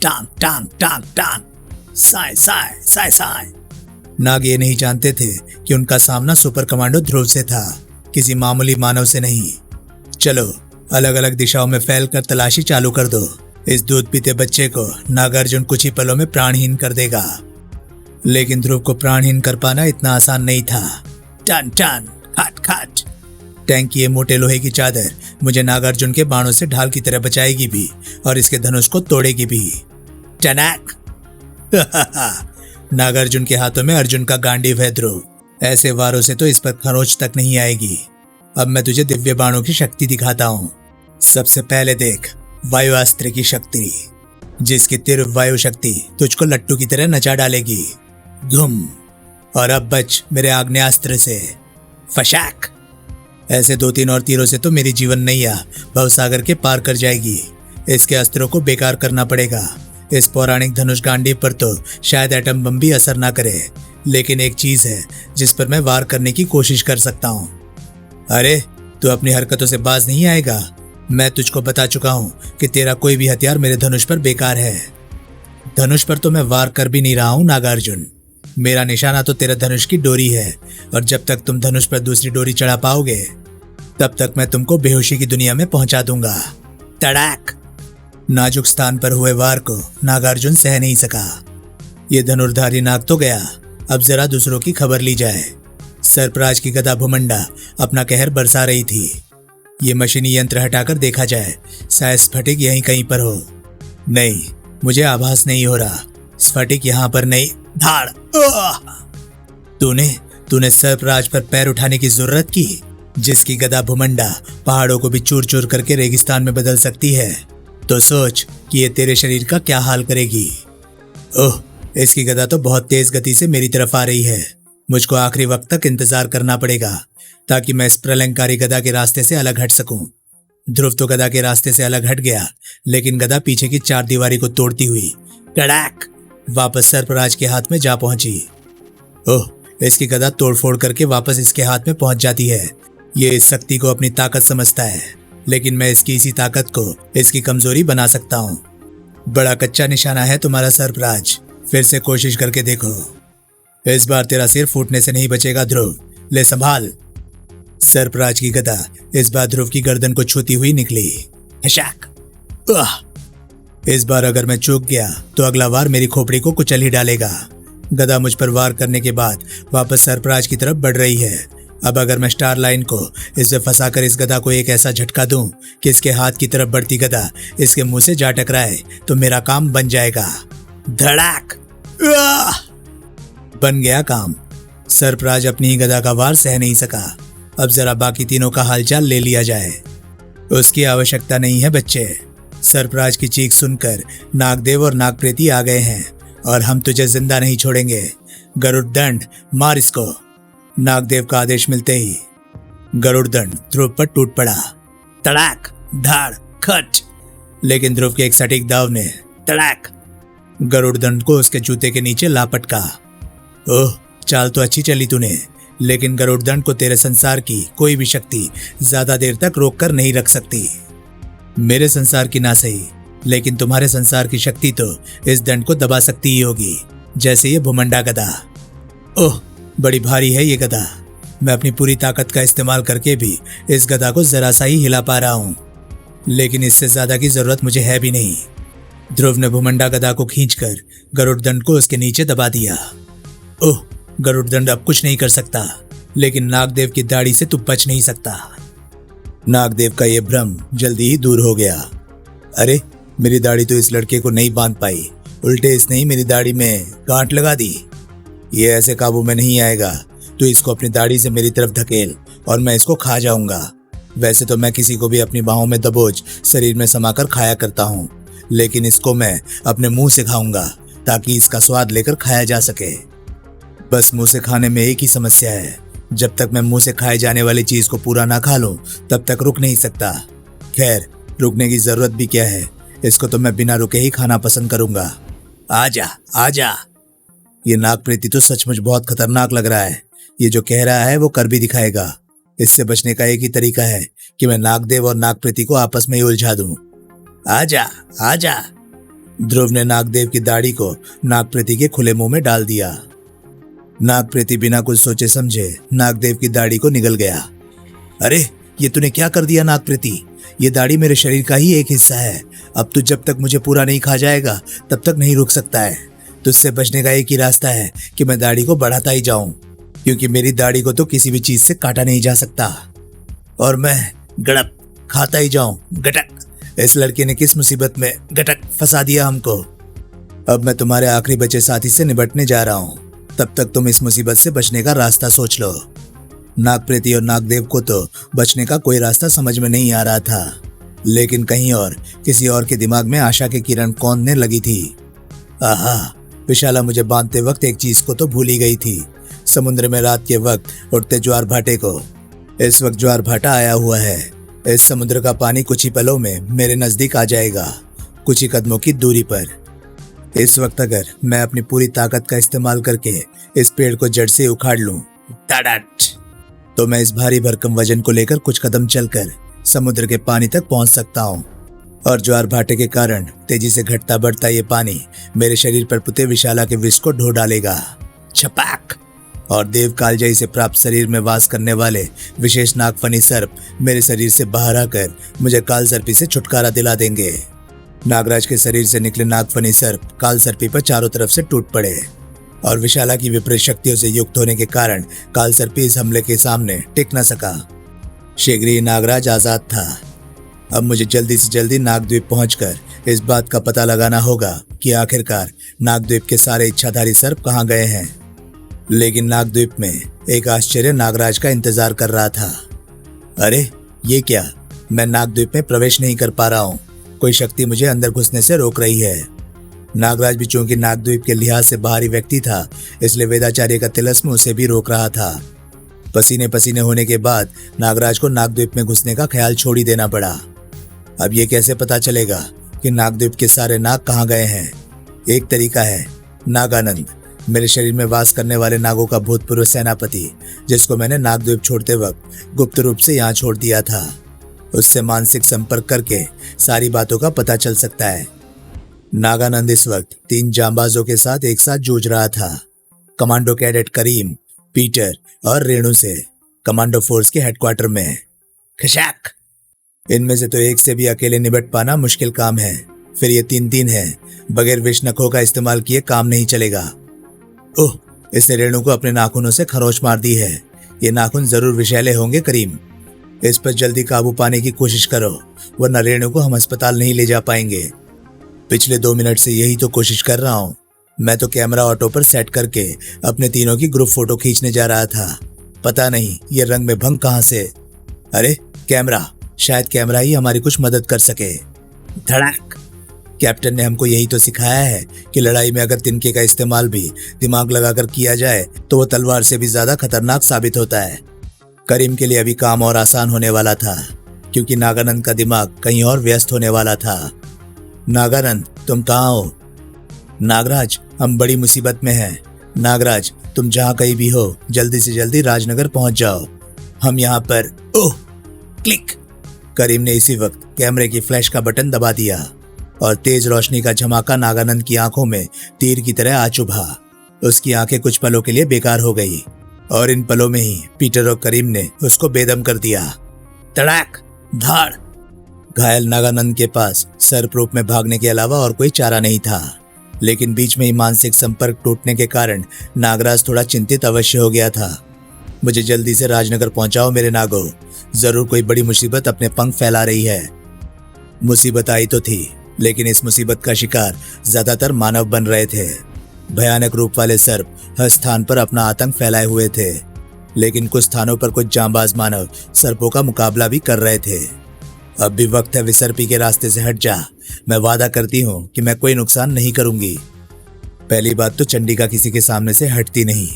टांग टांग टांग टांग। साय साय साय साय। नाग ये नहीं जानते थे कि उनका सामना सुपर कमांडो ध्रुव से था, किसी मामूली मानव से नहीं। चलो अलग अलग दिशाओं में फैलकर तलाशी चालू कर दो। इस दूध पीते बच्चे को नागार्जुन कुछ ही पलों में प्राणहीन कर देगा। लेकिन ध्रुव को प्राणहीन कर पाना इतना आसान नहीं था। टन टन खट खट। टैंक की ये मोटे लोहे की चादर मुझे नागार्जुन के बाणों से ढाल की तरह बचाएगी भी और इसके धनुष को तोड़ेगी भी। टनक। नागार्जुन के हाथों में अर्जुन का गांडीव है ध्रुव, ऐसे वारों से तो इस पर खरोच तक नहीं आएगी। अब मैं तुझे दिव्य बाणों की शक्ति दिखाता हूँ। सबसे पहले देख वायुअस्त्र की शक्ति। जिसकी तीव्र वायु शक्ति तुझको लट्टू की तरह नचा डालेगी। घुम, और अब बच मेरे आग्नेयास्त्र से। फशाक। ऐसे 2-3 और तीरों से तो मेरी जीवन नैया भवसागर के पार कर जाएगी। इसके अस्त्रों को बेकार करना पड़ेगा। इस पौराणिक धनुष गांडीव पर तो शायद एटम बम भी असर ना करे, लेकिन एक चीज है जिस पर मैं वार करने की कोशिश कर सकता हूँ। अरे, तू अपनी हरकतों से बाज नहीं आएगा। मैं तुझको बता चुका हूँ कि तेरा कोई भी हथियार मेरे धनुष पर बेकार है। धनुष पर तो मैं वार कर भी नहीं रहा हूँ नागार्जुन। मेरा निशाना तो तेरा धनुष की डोरी है, और जब तक तुम धनुष पर दूसरी डोरी चढ़ा पाओगे तब तक मैं तुमको बेहोशी की दुनिया में पहुंचा दूंगा। तड़ाक। नाजुक स्थान पर हुए वार को नागार्जुन सह नहीं सका। ये धनुर्धारी नाग तो गया, अब जरा दूसरों की खबर ली जाए। सर्पराज की गदा भुमंडा अपना कहर बरसा रही थी। ये मशीनी यंत्र हटाकर देखा जाए, शायद स्फटिक यहीं कहीं पर हो। नहीं, मुझे आभास नहीं हो रहा। स्फटिक यहाँ पर नहीं। धाड़। तूने सर्पराज पर पैर उठाने की जरूरत की, जिसकी गदा भुमंडा पहाड़ों को भी चूर चूर करके रेगिस्तान में बदल सकती है। तो सोच कि ये तेरे शरीर का क्या हाल करेगी। ओह, इसकी गदा तो बहुत तेज गति से मेरी तरफ आ रही है। मुझको आखिरी वक्त तक इंतजार करना पड़ेगा ताकि मैं इस प्रलंकारी गदा के रास्ते से अलग हट सकूं। ध्रुव तो गदा के रास्ते से अलग हट गया, लेकिन गदा पीछे की चार दीवारी को तोड़ती हुई कड़ाक वापस सर्पराज के हाथ में जा पहुंची। ओह, इसकी गदा तोड़फोड़ करके वापस इसके हाथ में पहुंच जाती है। ये इस शक्ति को अपनी ताकत समझता है, लेकिन मैं इसकी इसी ताकत को इसकी कमजोरी बना सकता हूँ। बड़ा कच्चा निशाना है तुम्हारा सर्पराज, फिर से कोशिश करके देखो। इस बार तेरा सिर फूटने से नहीं बचेगा ध्रुव, ले संभाल। सर्पराज की गदा इस बार ध्रुव की गर्दन को छूती हुई निकली। हशाक। इस बार अगर मैं चूक गया तो अगला वार मेरी खोपड़ी को कुचल ही डालेगा। गदा मुझ पर वार करने के बाद वापस सर्पराज की तरफ बढ़ रही है। अब अगर मैं स्टार लाइन को इससे फंसाकर इस गदा को एक ऐसा झटका दूं कि इसके हाथ की तरफ बढ़ती गदा इसके मुंह से जा टकराए तो मेरा काम बन जाएगा। धड़ाक। बन गया काम। सर्पराज अपनी ही गदा का वार सह नहीं सका। अब जरा बाकी तीनों का हालचाल ले लिया जाए। उसकी आवश्यकता नहीं है बच्चे। सर्पराज की चीख सुनकर नागदेव और नागप्रेती आ गए हैं, और हम तुझे जिंदा नहीं छोड़ेंगे। गरुड़ दंड, मार इसको। नागदेव का आदेश मिलते ही गरुड़ दंड ध्रुव पर टूट पड़ा। तड़ाक, धाड़, खच। लेकिन ध्रुव के एक सटीक दाव ने तड़ाक गरुड़ दंड को उसके जूते के नीचे ला पटका। ओह, चाल तो अच्छी चली तूने, लेकिन गरुड़ दंड को तेरे संसार की कोई भी शक्ति ज्यादा देर तक रोक कर नहीं रख सकती। मेरे संसार की ना सही, लेकिन तुम्हारे संसार की शक्ति तो इस दंड को दबा सकती ही होगी, जैसे ये भुमंडा गदा। ओह, बड़ी भारी है ये गदा। मैं अपनी पूरी ताकत का इस्तेमाल करके भी इस गदा को जरा सा ही हिला पा रहा हूं, लेकिन इससे ज्यादा की जरूरत मुझे है भी नहीं। ध्रुव ने भुमंडा गदा को खींचकर गरुड़ दंड को उसके नीचे दबा दिया। ओह, गरुड़ दंड अब कुछ नहीं कर सकता, लेकिन नागदेव की दाढ़ी से तू बच नहीं सकता। नागदेव का यह भ्रम जल्दी ही दूर हो गया। अरे, मेरी दाढ़ी तो इस लड़के को नहीं बांध पाई, उल्टे इसने ही मेरी दाढ़ी में गांठ लगा दी। ये ऐसे काबू में नहीं आएगा। तू इसको अपनी दाढ़ी से मेरी तरफ धकेल और मैं इसको खा जाऊंगा। वैसे तो मैं किसी को भी अपनी बाहों में दबोच शरीर में समाकर खाया करता हूँ, लेकिन इसको मैं अपने मुंह से खाऊंगा ताकि इसका स्वाद लेकर खाया जा सके। बस मुंह से खाने में एक ही समस्या है, जब तक मैं मुंह से खाए जाने वाली चीज को पूरा ना खा लूं तब तक रुक नहीं सकता। खैर, रुकने की जरूरत भी क्या है, इसको तो मैं बिना रुके ही खाना पसंद करूंगा। आजा आजा। ये नागप्रेती तो सचमुच बहुत खतरनाक लग रहा है। ये जो कह रहा है वो कर भी दिखाएगा। इससे बचने का एक ही तरीका है कि मैं नागदेव और नागप्रेती को आपस में ही उलझा दूं। आजा आजा। ध्रुव ने नागदेव की दाढ़ी को नागप्रेती के खुले मुंह में डाल दिया। नागप्रेती बिना कुछ सोचे समझे नागदेव की दाढ़ी को निगल गया। अरे, ये तूने क्या कर दिया नागप्रेती? ये दाढ़ी मेरे शरीर का ही एक हिस्सा है। अब तू जब तक मुझे पूरा नहीं खा जाएगा तब तक नहीं रुक सकता है। तुझसे बचने का एक ही रास्ता है कि मैं दाढ़ी को बढ़ाता ही जाऊं, क्योंकि मेरी दाढ़ी को तो किसी भी चीज से काटा नहीं जा सकता, और मैं गड़प खाता ही जाऊं। गटक। इस लड़के ने किस मुसीबत में गटक फंसा दिया हमको। अब मैं तुम्हारे आखिरी बचे साथी से निपटने जा रहा हूं, तब तक तुम इस मुसीबत से बचने का रास्ता सोच लो। नागप्रेती और नागदेव को तो बचने का कोई रास्ता समझ में नहीं आ रहा था। लेकिन कहीं और किसी और के दिमाग में आशा की किरण कौंधने लगी थी। आहा, विशाला मुझे बांधते वक्त एक चीज को तो भूल ही गई थी, समुद्र में रात के वक्त उठते ज्वार भाटे को। इस वक्त ज्वार भाटा आया हुआ है। इस समुद्र का पानी कुछ ही पलों में मेरे नजदीक आ जाएगा, कुछ ही कदमों की दूरी पर। इस वक्त अगर मैं अपनी पूरी ताकत का इस्तेमाल करके इस पेड़ को जड़ से उखाड़ लूं, तो मैं इस भारी भरकम वजन को लेकर कुछ कदम चलकर समुद्र के पानी तक पहुंच सकता हूं। और ज्वार भाटे के कारण तेजी से घटता बढ़ता ये पानी मेरे शरीर पर पुते विशाला के विष को ढो डालेगा। छपाक! और देव कालजयी से प्राप्त शरीर में वास करने वाले विशेष नागफनी सर्प मेरे शरीर से बाहर आकर मुझे काल सर्पी से छुटकारा दिला देंगे। नागराज के शरीर से निकले नागफनी सर्प काल सर्पी पर चारों तरफ से टूट पड़े और विशाला की विपरीत शक्तियों से युक्त होने के कारण काल सर्पी इस हमले के सामने टिक न सका। शीघ्र ही नागराज आजाद था। अब मुझे जल्दी से जल्दी नागद्वीप पहुंचकर इस बात का पता लगाना होगा कि आखिरकार नागद्वीप के सारे इच्छाधारी सर्प कहाँ गए हैं। लेकिन नागद्वीप में एक आश्चर्य नागराज का इंतजार कर रहा था। अरे ये क्या, मैं नागद्वीप में प्रवेश नहीं कर पा रहा हूँ। कोई शक्ति मुझे अंदर घुसने से रोक रही है। नागराज भी चूंकि नागद्वीप के लिहाज से बाहरी व्यक्ति था, इसलिए वेदाचार्य का तिलस्म उसे भी रोक रहा था। पसीने पसीने होने के बाद नागराज को नागद्वीप में घुसने का ख्याल छोड़ ही देना पड़ा। अब ये कैसे पता चलेगा कि नागद्वीप के सारे नाग कहाँ गए हैं? एक तरीका है, नागानंद, मेरे शरीर में वास करने वाले नागों का भूतपूर्व सेनापति, जिसको मैंने नागद्वीप छोड़ते वक्त गुप्त रूप से यहाँ छोड़ दिया था। उससे मानसिक संपर्क करके सारी बातों का पता चल सकता है। नागानंद इस वक्त 3 जांबाजों के साथ एक साथ जूझ रहा था, कमांडो कैडेट करीम, पीटर और रेणु से, कमांडो फोर्स के हेडक्वार्टर में। खशाक! इनमें से तो एक से भी अकेले निपट पाना मुश्किल काम है, फिर ये 3-3 है। बगैर विष नखों का इस्तेमाल किए काम नहीं चलेगा। ओह, इसने रेणु को अपने नाखूनों से खरोंच मार दी है। ये नाखून जरूर विषैले होंगे। करीम, इस पर जल्दी काबू पाने की कोशिश करो, वरना रेणु को हम अस्पताल नहीं ले जा पाएंगे। पिछले 2 मिनट से यही तो कोशिश कर रहा हूँ। मैं तो कैमरा ऑटो पर सेट करके अपने तीनों की ग्रुप फोटो खींचने जा रहा था। पता नहीं ये रंग में भंग कहाँ से। अरे कैमरा, शायद कैमरा ही हमारी कुछ मदद कर सके। धड़ाक! कैप्टन ने हमको यही तो सिखाया है कि लड़ाई में अगर तिनके का इस्तेमाल भी दिमाग लगाकर किया जाए तो वो तलवार से भी ज्यादा खतरनाक साबित होता है। करीम के लिए अभी काम और आसान होने वाला था, क्योंकि नागानंद का दिमाग कहीं और व्यस्त होने वाला था। नागानंद, तुम कहाँ हो? नागराज, हम बड़ी मुसीबत में हैं। नागराज, तुम जहाँ कहीं भी हो, जल्दी से जल्दी राजनगर पहुंच जाओ। हम यहाँ पर। ओह! क्लिक! करीम ने इसी वक्त कैमरे की फ्लैश का बटन दबा दिया और तेज रोशनी का झमाका नागानंद की आंखों में तीर की तरह आ चुभा। उसकी आंखें कुछ पलों के लिए बेकार हो गई और इन पलों में ही पीटर और करीम ने उसको बेदम कर दिया। तड़ाक! धाड़! घायल नागानंद के पास सर्प रूप में भागने के अलावा और कोई चारा नहीं था, लेकिन बीच में ही मानसिक संपर्क टूटने के कारण नागराज थोड़ा चिंतित अवश्य हो गया था। मुझे जल्दी से राजनगर पहुंचाओ मेरे नागो, जरूर कोई बड़ी मुसीबत अपने पंख फैला रही है। मुसीबत आई तो थी, लेकिन इस मुसीबत का शिकार ज्यादातर मानव बन रहे थे। भयानक रूप वाले सर्प हर स्थान पर अपना आतंक फैलाए हुए थे, लेकिन कुछ स्थानों पर कुछ जांबाज मानव सर्पों का मुकाबला भी कर रहे थे। अब भी वक्त है विसर्पी के रास्ते से हट जा। मैं वादा करती हूँ कि मैं कोई नुकसान नहीं करूंगी। पहली बात तो चंडिका किसी के सामने से हटती नहीं,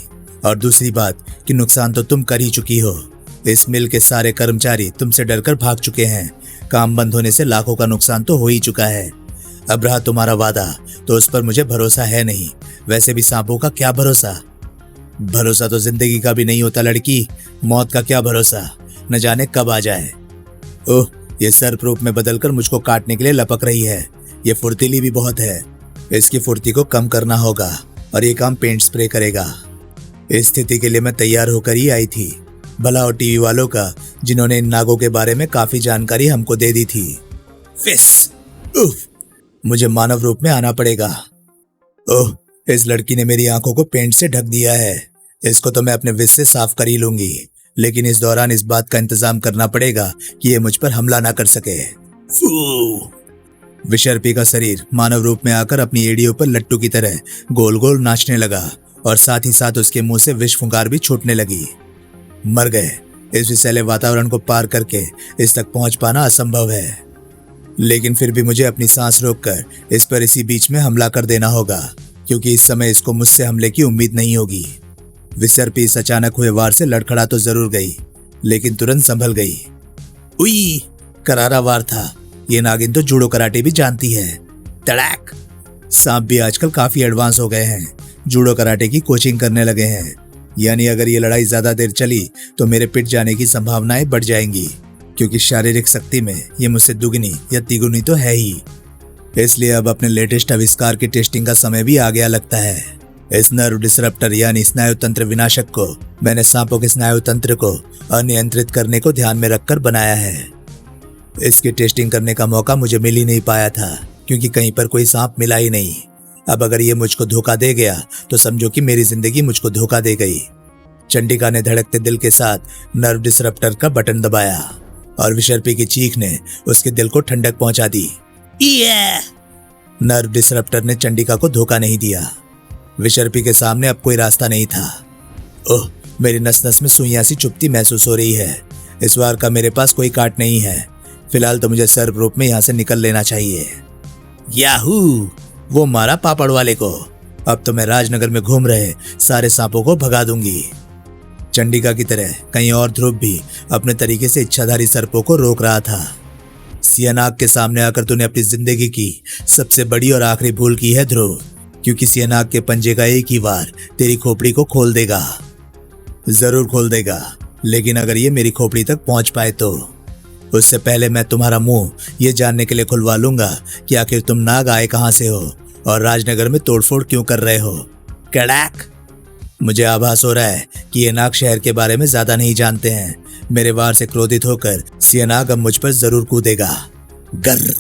और दूसरी बात कि नुकसान तो तुम कर ही चुकी हो। इस मिल के सारे कर्मचारी तुमसे डरकर भाग चुके हैं। काम बंद होने से लाखों का नुकसान तो हो ही चुका है। अब रहा तुम्हारा वादा, तो उस पर मुझे भरोसा है नहीं। वैसे भी सांपों का क्या भरोसा? भरोसा तो जिंदगी का भी नहीं होता लड़की। मौत का क्या भरोसा, न जाने कब आ जाए। ओह, ये सर्प रूप में बदलकर मुझको काटने के लिए लपक रही है। ये फुर्तीली भी बहुत है। इसकी फुर्ती को कम करना होगा और ये काम पेंट स्प्रे करेगा। इस स्थिति के लिए मैं तैयार होकर ही आई थी। भला और टीवी वालों का, जिन्होंने इन नागों के बारे में काफी जानकारी हमको दे दी थी। फिस! उफ! मुझे मानव रूप में आना पड़ेगा। ओह, इस लड़की ने मेरी आंखों को पेंट से ढक दिया है। इसको तो मैं अपने विष से साफ कर ही लूंगी, लेकिन इस दौरान इस बात का इंतजाम करना पड़ेगा कि ये मुझ पर हमला ना कर सके। विसर्पी का शरीर मानव रूप में आकर अपनी एड़ियों पर लट्टू की तरह गोल गोल नाचने लगा और साथ ही साथ उसके मुंह से विष फुंकार भी छूटने लगी। मर गए। इस विषैले वातावरण को पार करके इस तक पहुंच पाना असंभव है। लेकिन फिर भी मुझे अपनी सांस रोककर इस पर इसी बीच में हमला कर देना होगा, क्योंकि इस समय इसको मुझसे हमले की उम्मीद नहीं होगी। विसर्पी इस अचानक हुए वार से लड़खड़ा तो जरूर गई, लेकिन तुरंत संभल गई। उई, करारा वार था। ये नागिन तो जूडो कराटे भी जानती है। तड़ाक! सांप भी आजकल काफी एडवांस हो गए हैं, जूडो कराटे की कोचिंग करने लगे हैं। यानी अगर ये लड़ाई ज्यादा देर चली तो मेरे पिट जाने की संभावनाएं बढ़ जाएंगी, क्योंकि शारीरिक शक्ति में ये मुझसे दुगनी या तिगुनी तो है ही। इसलिए अब अपने लेटेस्ट आविष्कार की टेस्टिंग का समय भी आ गया लगता है। इस नर्व डिसरप्टर यानी स्नायु तंत्र विनाशक को मैंने सांपों के स्नायु तंत्र को अनियंत्रित करने को ध्यान में रखकर बनाया है। इसकी टेस्टिंग करने का मौका मुझे मिल ही नहीं पाया था, क्योंकि कहीं पर कोई सांप मिला ही नहीं। अब अगर ये मुझको धोखा दे गया तो समझो कि मेरी जिंदगी मुझको धोखा दे गई। चंडिका ने धड़कते दिल के साथ नर्व डिसरप्टर का बटन दबाया और विसर्पी की चीख ने उसके दिल को ठंडक पहुंचा दी। नर्व डिसरप्टर ने चंडिका को धोखा नहीं दिया। विसर्पी के सामने अब कोई रास्ता नहीं था। ओह, मेरी नस नस में सुइयां सी चुभती महसूस हो रही है। इस बार का मेरे पास कोई काट नहीं है। फिलहाल तो मुझे सर्प रूप में यहाँ से निकल लेना चाहिए। याहू! वो मारा पापड़ वाले को। अब तो मैं राजनगर में घूम रहे सारे सांपों को भगा दूंगी। चंडिका की तरह कहीं और ध्रुव भी अपने तरीके से इच्छाधारी सर्पों को रोक रहा था। सियानाग के सामने आकर तूने अपनी जिंदगी की सबसे बड़ी और आखिरी भूल की है ध्रुव, क्योंकि सियानाग के पंजे का एक ही वार तेरी खोपड़ी को खोल देगा। जरूर खोल देगा, लेकिन अगर ये मेरी खोपड़ी तक पहुंच पाए तो उससे पहले मैं तुम्हारा मुंह ये जानने के लिए खुलवा लूंगा कि आखिर तुम नाग आए कहां से हो और राजनगर में तोड़फोड़ क्यों कर रहे हो। कड़ाक! मुझे आभास हो रहा है कि ये नाग शहर के बारे में ज्यादा नहीं जानते हैं। मेरे वार से क्रोधित होकर सियानाग अब मुझ पर जरूर कूदेगा। गर्र!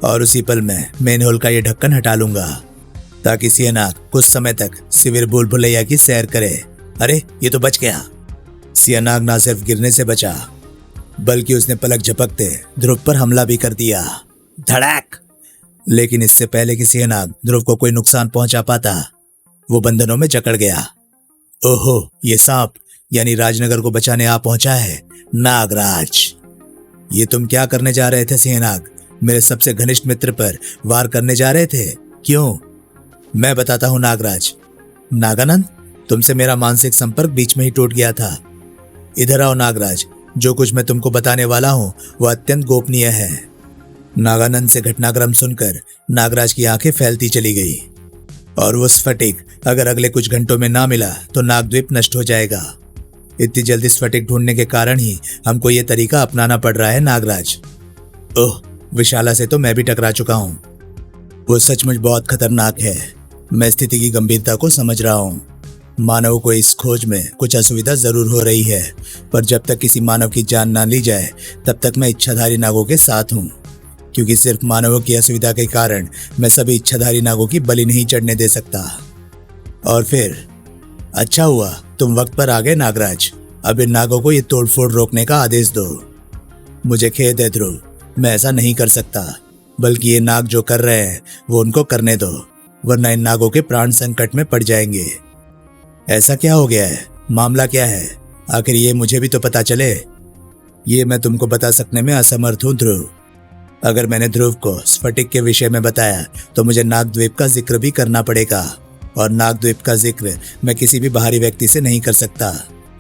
और उसी पल में मेनहोल का ये ढक्कन हटा लूंगा, ताकि सियानाग कुछ समय तक सिविर भूल भुलैया की सैर करे। अरे, ये तो बच गया। सियानाग ना सिर्फ गिरने से बचा, बल्कि उसने पलक झपकते ध्रुव पर हमला भी कर दिया। धड़ाक! लेकिन इससे पहले कि सियानाग ध्रुव को कोई नुकसान पहुंचा पाता, वो बंधनों में जकड़ गया। ओहो, ये सांप यानी राजनगर को बचाने आ पहुंचा है। नागराज, ये तुम क्या करने जा रहे थे सियानाग? मेरे सबसे घनिष्ठ मित्र पर वार करने जा रहे थे, क्यों? मैं बताता हूं नागराज। नागानंद, तुमसे मेरा मानसिक संपर्क बीच में ही टूट गया था। इधर आओ नागराज, जो कुछ मैं तुमको बताने वाला हूं वह अत्यंत गोपनीय है। नागानंद से घटनाक्रम सुनकर नागराज की आंखें फैलती चली गई। और वो स्फटिक अगर अगले कुछ घंटों में ना मिला तो नागद्वीप नष्ट हो जाएगा। इतनी जल्दी स्फटिक ढूंढने के कारण ही हमको ये तरीका अपनाना पड़ रहा है नागराज। ओह, विशाला से तो मैं भी टकरा चुका हूं। वो सचमुच बहुत खतरनाक है। मैं स्थिति की गंभीरता को समझ रहा हूं। मानव को इस खोज में कुछ असुविधा जरूर हो रही है, पर जब तक किसी मानव की जान ना ली जाए तब तक मैं इच्छाधारी नागों के साथ हूँ, क्योंकि सिर्फ मानवों की असुविधा के कारण मैं सभी इच्छाधारी नागों की बलि नहीं चढ़ने दे सकता। और फिर अच्छा हुआ तुम वक्त पर आ गए नागराज। अब इन नागों को ये तोड़फोड़ रोकने का आदेश दो। मुझे खेद है ध्रुव, मैं ऐसा नहीं कर सकता, बल्कि ये नाग जो कर रहे हैं वो उनको करने दो, वरना इन नागों के प्राण संकट में पड़ जाएंगे। ऐसा क्या हो गया है? मामला क्या है? आखिर ये मुझे भी तो पता चले। ये मैं तुमको बता सकने में असमर्थ हूँ ध्रुव। अगर मैंने ध्रुव को स्फटिक के विषय में बताया तो मुझे नागद्वीप का जिक्र भी करना पड़ेगा, और नागद्वीप का जिक्र मैं किसी भी बाहरी व्यक्ति से नहीं कर सकता,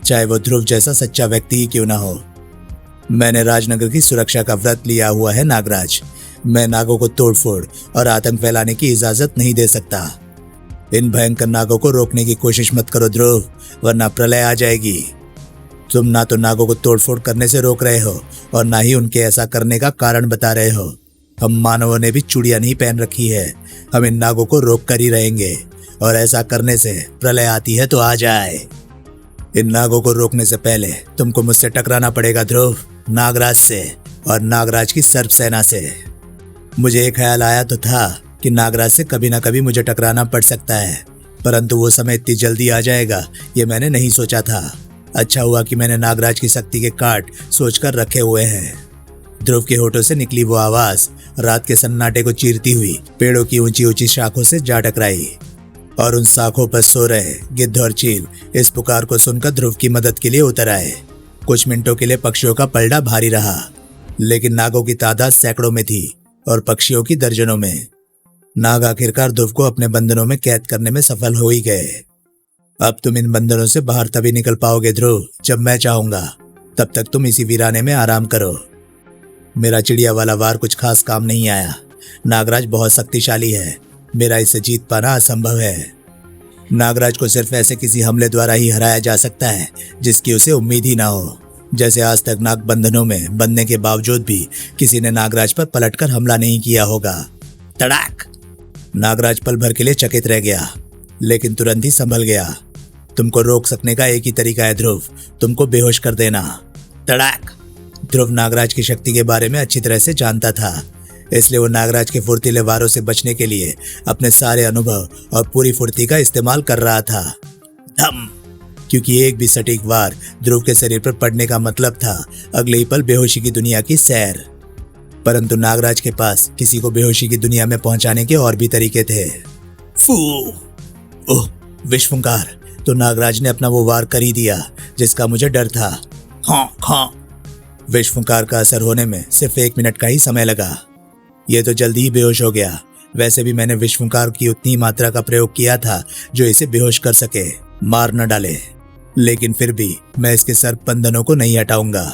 चाहे वो ध्रुव जैसा सच्चा व्यक्ति ही क्यों ना हो। मैंने राजनगर की सुरक्षा का व्रत लिया हुआ है नागराज। मैं नागों को तोड़फोड़ और आतंक फैलाने की इजाजत नहीं दे सकता। इन भयंकर नागों को रोकने की कोशिश मत करो ध्रुव, वरना प्रलय आ जाएगी। तुम ना तो नागों को तोड़फोड़ करने से रोक रहे हो और ना ही उनके ऐसा करने का कारण बता रहे हो। हम मानवों ने भी चूड़ियां नहीं पहन रखी है। हम इन नागों को रोक कर ही रहेंगे, और ऐसा करने से प्रलय आती है तो आ जाए। इन नागों को रोकने से पहले तुमको मुझसे टकराना पड़ेगा ध्रुव, नागराज से और नागराज की सर्प सेना से। मुझे एक ख्याल आया तो था कि नागराज से कभी ना कभी मुझे टकराना पड़ सकता है, परंतु वो समय इतनी जल्दी आ जाएगा ये मैंने नहीं सोचा था। अच्छा हुआ कि मैंने नागराज की शक्ति के काट सोचकर रखे हुए हैं। ध्रुव के होठों से निकली वो आवाज रात के सन्नाटे को चीरती हुई पेड़ों की ऊंची ऊंची शाखों से जा टकराई, और उन शाखों पर सो रहे गिद्ध और चील इस पुकार को सुनकर ध्रुव की मदद के लिए उतर आए। कुछ मिनटों के लिए पक्षियों का पलड़ा भारी रहा, लेकिन नागों की तादाद सैकड़ों में थी और पक्षियों की दर्जनों में। नाग आखिरकार ध्रुव को अपने बंधनों में कैद करने में सफल हो ही गए। अब तुम इन बंधनों से बाहर तभी निकल पाओगे ध्रुव जब मैं चाहूंगा। तब तक तुम इसी वीराने में आराम करो। मेरा चिड़िया वाला वार कुछ खास काम नहीं आया। नागराज बहुत शक्तिशाली है, मेरा इसे जीत पाना असंभव है। नागराज को सिर्फ ऐसे किसी हमले द्वारा ही हराया जा सकता है जिसकी उसे उम्मीद ही ना हो। जैसे आज तक नाग बंधनों में बंधने के बावजूद भी किसी ने नागराज पर पलटकर हमला नहीं किया होगा। तड़ाक! नागराज पल भर के लिए चकित रह गया, लेकिन तुरंत ही संभल गया। तुमको रोक सकने का एक ही तरीका है ध्रुव, तुमको बेहोश कर देना। तड़ाक! ध्रुव नागराज की शक्ति के बारे में अच्छी तरह से जानता था, इसलिए वो नागराज के फुर्तीले वारों से बचने के लिए अपने सारे अनुभव और पूरी फुर्ती का इस्तेमाल कर रहा था। धम! क्योंकि एक भी सटीक वार ध्रुव के शरीर पर पड़ने का मतलब था अगले ही पल बेहोशी की दुनिया की सैर। परंतु नागराज के पास किसी को बेहोशी की दुनिया में पहुंचाने के और भी तरीके थे। फू! ओह, विश्वकार! तो नागराज ने अपना वो वार कर ही दिया जिसका मुझे डर था। हाँ हाँ। विश्वकार का असर होने में सिर्फ 1 मिनट का ही समय लगा। ये तो जल्दी ही बेहोश हो गया। वैसे भी मैंने विश्वकार की उतनी मात्रा का प्रयोग किया था जो इसे बेहोश कर सके, मार न डाले। लेकिन फिर भी मैं इसके सर्प बंधनों को नहीं हटाऊंगा।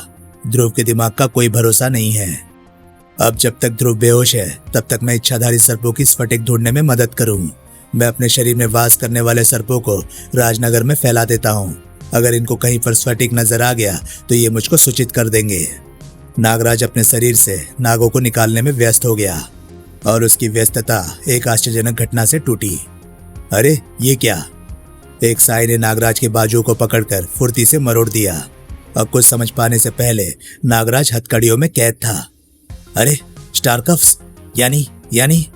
ध्रुव के दिमाग का कोई भरोसा नहीं है। अब जब तक ध्रुव बेहोश है तब तक मैं इच्छाधारी सर्पों की स्फटिक ढूंढने में मदद करूं। मैं अपने शरीर में वास करने वाले सर्पों को राजनगर में फैला देता हूँ। अगर इनको कहीं पर स्फटिक नजर आ गया तो ये मुझको सूचित कर देंगे। नागराज अपने शरीर से नागों को निकालने में व्यस्त हो गया और उसकी व्यस्तता एक आश्चर्यजनक घटना से टूटी। अरे ये क्या! एक साई ने नागराज के बाजुओं को पकड़कर फुर्ती से मरोड़ दिया। अब कुछ समझ पाने से पहले नागराज हथकड़ियों में कैद था। अरे स्टारकफ्स, यानी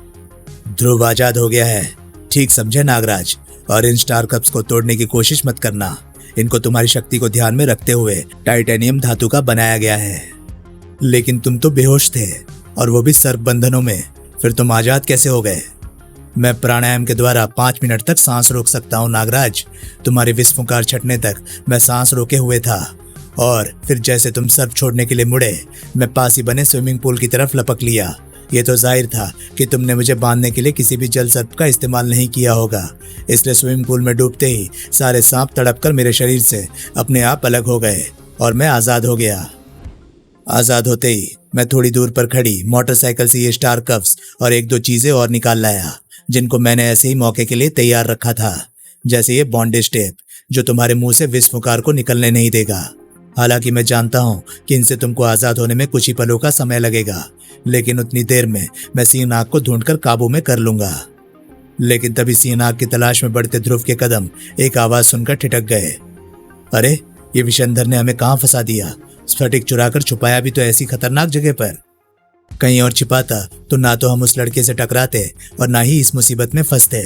ध्रुव आजाद हो गया है। ठीक समझे नागराज, और इन स्टारकफ्स को तोड़ने की कोशिश मत करना। इनको तुम्हारी शक्ति को ध्यान में रखते हुए टाइटेनियम धातु का बनाया गया है। लेकिन तुम तो बेहोश थे, और वो भी सर्प बंधनों में। फिर तुम आजाद कैसे हो गए? मैं प्राणायाम के द्वारा 5 मिनट तक सांस रोक सकता हूँ नागराज। तुम्हारे विस्फुकार छटने तक मैं सांस रोके हुए था, और फिर जैसे तुम सर्प छोड़ने के लिए मुड़े, मैं पास ही बने स्विमिंग पूल की तरफ लपक लिया। ये तो जाहिर था कि तुमने मुझे बांधने के लिए किसी भी जल सर्प का इस्तेमाल नहीं किया होगा, इसलिए स्विमिंग पूल में डूबते ही सारे सांप तड़प कर मेरे शरीर से अपने आप अलग हो गए और मैं आज़ाद हो गया। आज़ाद होते ही मैं थोड़ी दूर पर खड़ी मोटरसाइकिल से ये स्टार कफ्स और 1-2 चीज़ें और निकाल लाया, जिनको मैंने ऐसे ही मौके के लिए तैयार रखा था, जैसे ये बॉन्डेज टेप जो तुम्हारे मुंह से विस्फुकार को निकलने नहीं देगा। हालांकि मैं जानता हूँ कि इनसे तुमको आज़ाद होने में कुछ ही पलों का समय लगेगा, लेकिन उतनी देर में मैं सिंहनाग को ढूंढकर काबू में कर लूंगा। लेकिन तभी सिंहनाग की तलाश में बढ़ते ध्रुव के कदम एक आवाज़ सुनकर ठिठक गए। अरे ये विशंधर ने हमें कहाँ फंसा दिया? स्फटिक चुराकर छुपाया भी तो ऐसी खतरनाक जगह पर। कहीं और छिपाता तो ना तो हम उस लड़के से टकराते और ना ही इस मुसीबत में फंसते।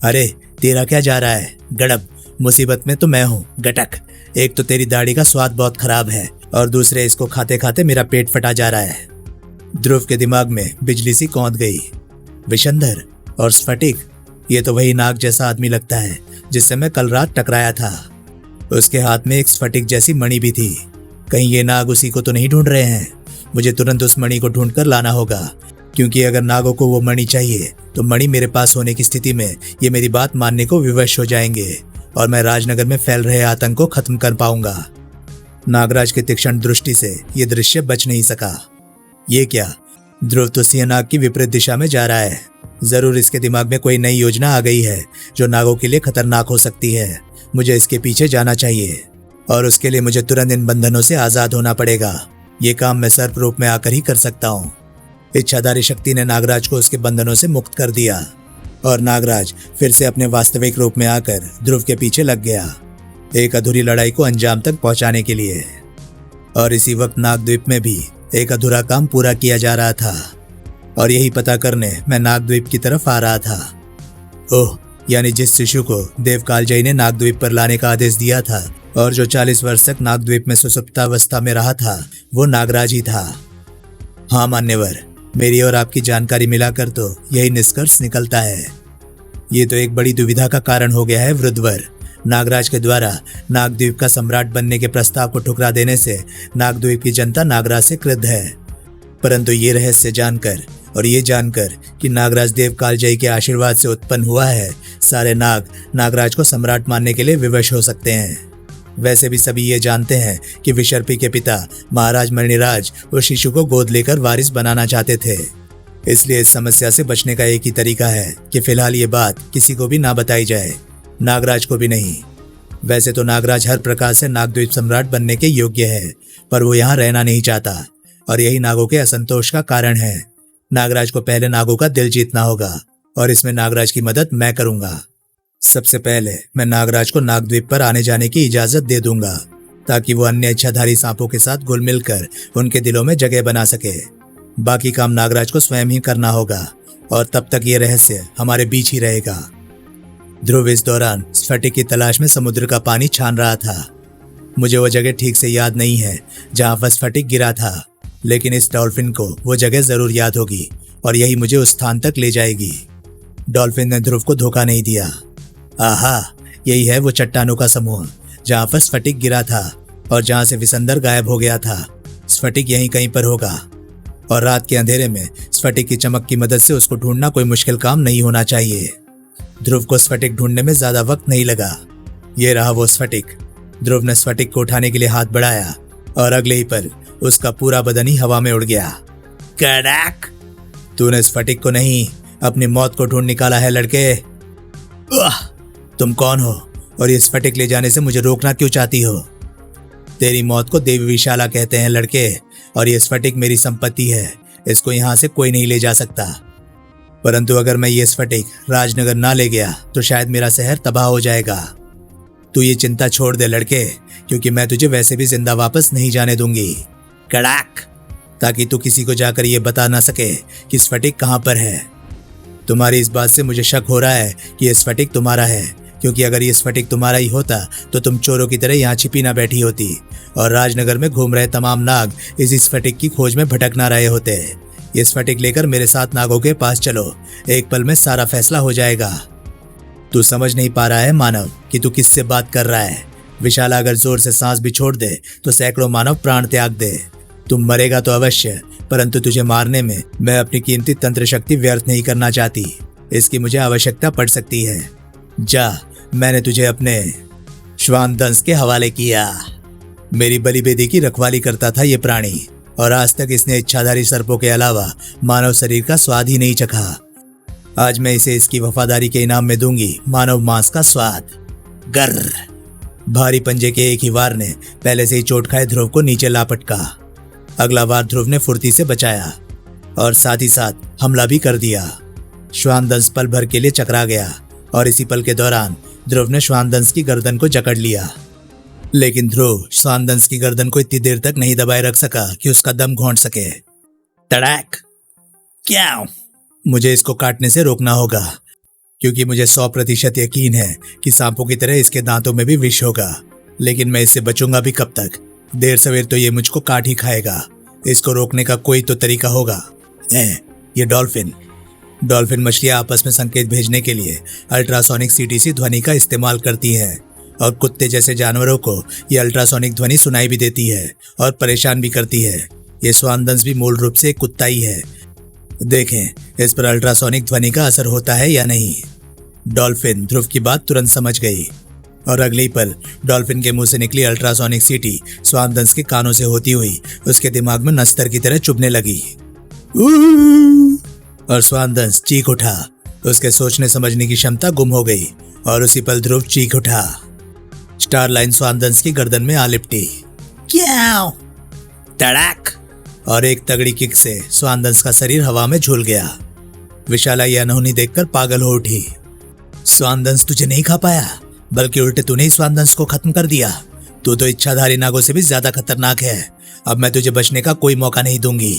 अरे तेरा क्या जा रहा है गड़ब? मुसीबत में तो मैं हूँ गटक। एक तो तेरी दाढ़ी का स्वाद बहुत खराब है, और दूसरे इसको खाते खाते मेरा पेट फटा जा रहा है। ध्रुव के दिमाग में बिजली सी कौंध गई। विशंधर और स्फटिक, ये तो वही नाग जैसा आदमी लगता है जिससे मैं कल रात टकराया था। उसके हाथ में एक स्फटिक जैसी मणि भी थी। कहीं ये नाग उसी को तो नहीं ढूंढ रहे हैं? मुझे तुरंत उस मणि को ढूंढकर लाना होगा, क्योंकि अगर नागों को वो मणि चाहिए तो मणि मेरे पास होने की स्थिति में ये मेरी बात मानने को विवश हो जाएंगे और मैं राजनगर में फैल रहे आतंक को खत्म कर पाऊंगा। नागराज के तीक्ष्ण दृष्टि से ये दृश्य बच नहीं सका। ये क्या? ध्रुव तो सिंहनाग की विपरीत दिशा में जा रहा है। जरूर इसके दिमाग में कोई नई योजना आ गई है जो नागों के लिए खतरनाक हो सकती है। मुझे इसके पीछे जाना चाहिए, और उसके लिए मुझे तुरंत इन बंधनों से आजाद होना पड़ेगा। ये काम मैं सर्प रूप में आकर ही कर सकता हूँ। इच्छाधारी शक्ति ने नागराज को उसके बंधनों से मुक्त कर दिया, और नागराज फिर से अपने वास्तविक रूप में आकर ध्रुव के पीछे लग गया, एक अधूरी लड़ाई को अंजाम तक पहुंचाने के लिए। और इसी वक्त नागद्वीप में भी एक अधूरा काम पूरा किया जा रहा था, और यही पता करने मैं नागद्वीप की तरफ आ रहा था। ओह, यानी जिस शिशु को देवकालजयी ने नागद्वीप पर लाने का आदेश दिया था और जो 40 वर्ष तक नागद्वीप में सुसुप्तावस्था में रहा था, वो नागराज ही था। हाँ मान्यवर, मेरी और आपकी जानकारी मिलाकर तो यही निष्कर्ष निकलता है। ये तो एक बड़ी दुविधा का कारण हो गया है वृद्धवर। नागराज के द्वारा नागद्वीप का सम्राट बनने के प्रस्ताव को ठुकरा देने से नागद्वीप की जनता नागराज से क्रुद्ध है, परंतु ये रहस्य जानकर और ये जानकर कि नागराज देव कालजयी के आशीर्वाद से उत्पन्न हुआ है, सारे नाग नागराज को सम्राट मानने के लिए विवश हो सकते हैं। वैसे भी सभी ये जानते हैं कि विशर्पी के पिता महाराज मणिराज उस शिशु को गोद लेकर वारिस बनाना चाहते थे। इसलिए इस समस्या से बचने का एक ही तरीका है कि फिलहाल ये बात किसी को भी ना बताई जाए, नागराज को भी नहीं। वैसे तो नागराज हर प्रकार से नागद्वीप सम्राट बनने के योग्य है, पर वो यहाँ रहना नहीं चाहता और यही नागों के असंतोष का कारण है। नागराज को पहले नागों का दिल जीतना होगा और इसमें नागराज की मदद मैं करूंगा। सबसे पहले मैं नागराज को नागद्वीप पर आने जाने की इजाजत दे दूंगा ताकि वो अन्य इच्छाधारी सांपों के साथ घुल मिलकर उनके दिलों में जगह बना सके। बाकी काम नागराज को स्वयं ही करना होगा और तब तक ये रहस्य हमारे बीच ही रहेगा। ध्रुव इस दौरान स्फटिक की तलाश में समुद्र का पानी छान रहा था। मुझे वो जगह ठीक से याद नहीं है जहां पर स्फटिक गिरा था, लेकिन इस डॉल्फिन को वो जगह जरूर याद होगी और यही मुझे उस स्थान तक ले जाएगी। डॉल्फिन ने ध्रुव को धोखा नहीं दिया। आहा, यही है वो चट्टानों का समूह जहां पर स्फटिक गिरा था और जहां से विसंदर गायब हो गया था। स्फटिक यहीं कहीं पर होगा और रात के अंधेरे में स्फटिक की चमक की मदद से उसको ढूंढना कोई मुश्किल काम नहीं होना चाहिए। ध्रुव को स्फटिक ढूंढने में ज्यादा वक्त नहीं लगा। ये रहा वो स्फटिक। ध्रुव ने स्फटिक को उठाने के लिए हाथ बढ़ाया और अगले ही पल उसका पूरा बदन ही हवा में उड़ गया। कड़ाक! तूने स्फटिक को नहीं, अपनी मौत को ढूंढ निकाला है लड़के। तुम कौन हो और ये स्फटिक ले जाने से मुझे रोकना क्यों चाहती हो? तेरी मौत को देवी विशाला कहते हैं लड़के, और ये स्फटिक मेरी संपत्ति है। इसको यहाँ से कोई नहीं ले जा सकता। परंतु अगर मैं ये स्फटिक राजनगर ना ले गया तो शायद मेरा शहर तबाह हो जाएगा। तू ये चिंता छोड़ दे लड़के, क्योंकि मैं तुझे वैसे भी जिंदा वापस नहीं जाने दूंगी। कड़ाक! ताकि तू किसी को जाकर ये बता ना सके कि स्फटिक कहाँ पर है। तुम्हारी इस बात से मुझे शक हो रहा है कि ये स्फटिक तुम्हारा है, क्योंकि अगर ये स्फटिक तुम्हारा ही होता तो तुम चोरों की तरह यहाँ छिपी ना बैठी होती और राजनगर में घूम रहे तमाम नाग इस स्फटिक की खोज में भटक ना रहे होते। ये स्फटिक लेकर मेरे साथ नागों के पास चलो, एक पल में सारा फैसला हो जाएगा। तू समझ नहीं पा रहा है मानव कि तू किससे बात कर रहा है। विशाला अगर जोर से सांस भी छोड़ दे तो सैकड़ों मानव प्राण त्याग दे। तुम मरेगा तो अवश्य, परंतु तुझे मारने में मैं अपनी कीमती तंत्र शक्ति व्यर्थ नहीं करना चाहती। इसकी मुझे आवश्यकता पड़ सकती है। जा, मैंने तुझे अपने श्वान दंश के हवाले किया। मेरी बलि बेदी की रखवाली करता था ये प्राणी और आज तक इसने इच्छाधारी सर्पों के अलावा मानव शरीर का स्वाद ही नहीं चखा। आज मैं इसे इसकी वफादारी के इनाम में दूंगी मानव मांस का स्वाद। गर्र! भारी पंजे के एक ही वार ने पहले से ही चोट खाए ध्रुव को नीचे लापटका। अगला वार ध्रुव ने फुर्ती से बचाया और साथ ही साथ हमला भी कर दिया। श्वानदंश पल भर के लिए चकरा गया और इसी पल के दौरान ध्रुव ने श्वानदंश की गर्दन को जकड़ लिया। लेकिन ध्रुव श्वानदंश की गर्दन को इतनी देर तक नहीं दबाए रख सका कि उसका दम घोंट सके। तड़ाक! क्या? मुझे इसको काटने से रोकना होगा, क्योंकि मुझे 100% यकीन है कि सांपों की तरह इसके दांतों में भी विष होगा। लेकिन मैं इससे बचूंगा भी कब तक? देर सवेर तो ये मुझको काट ही खाएगा। इसको रोकने का कोई तो तरीका होगा। ये डॉल्फिन मछलियां आपस में संकेत भेजने के लिए अल्ट्रासोनिक सीटीसी ध्वनि का इस्तेमाल करती हैं और कुत्ते जैसे जानवरों को ये अल्ट्रासोनिक ध्वनि सुनाई भी देती है और परेशान भी करती है। ये श्वानदंश भी मूल रूप से एक कुत्ता ही है। देखें इस पर अल्ट्रासोनिक ध्वनि का असर होता है या नहीं। डॉल्फिन ध्रुव की बात तुरंत समझ गई और अगले ही पल डॉल्फिन के मुंह से निकली अल्ट्रासोनिक सीटी श्वानदंश के कानों से होती हुई उसके दिमाग में नस्तर की तरह चुभने लगी और श्वानदंश चीख उठा। उसके सोचने समझने की क्षमता गुम हो गई और उसी पल ध्रुव चीख उठा। स्टारलाइन श्वानदंश की गर्दन में आ लिपटी। क्या? तड़ाक! और एक तगड़ी किक से श्वानदंश का शरीर हवा में झूल गया। विशाला यह अनहोनी देखकर पागल हो उठी। श्वानदंश तुझे नहीं खा पाया, बल्कि उल्टे तूने ही श्वानदंश को खत्म कर दिया। तू तो इच्छाधारी नागों से भी ज्यादा खतरनाक है। अब मैं तुझे बचने का कोई मौका नहीं दूंगी।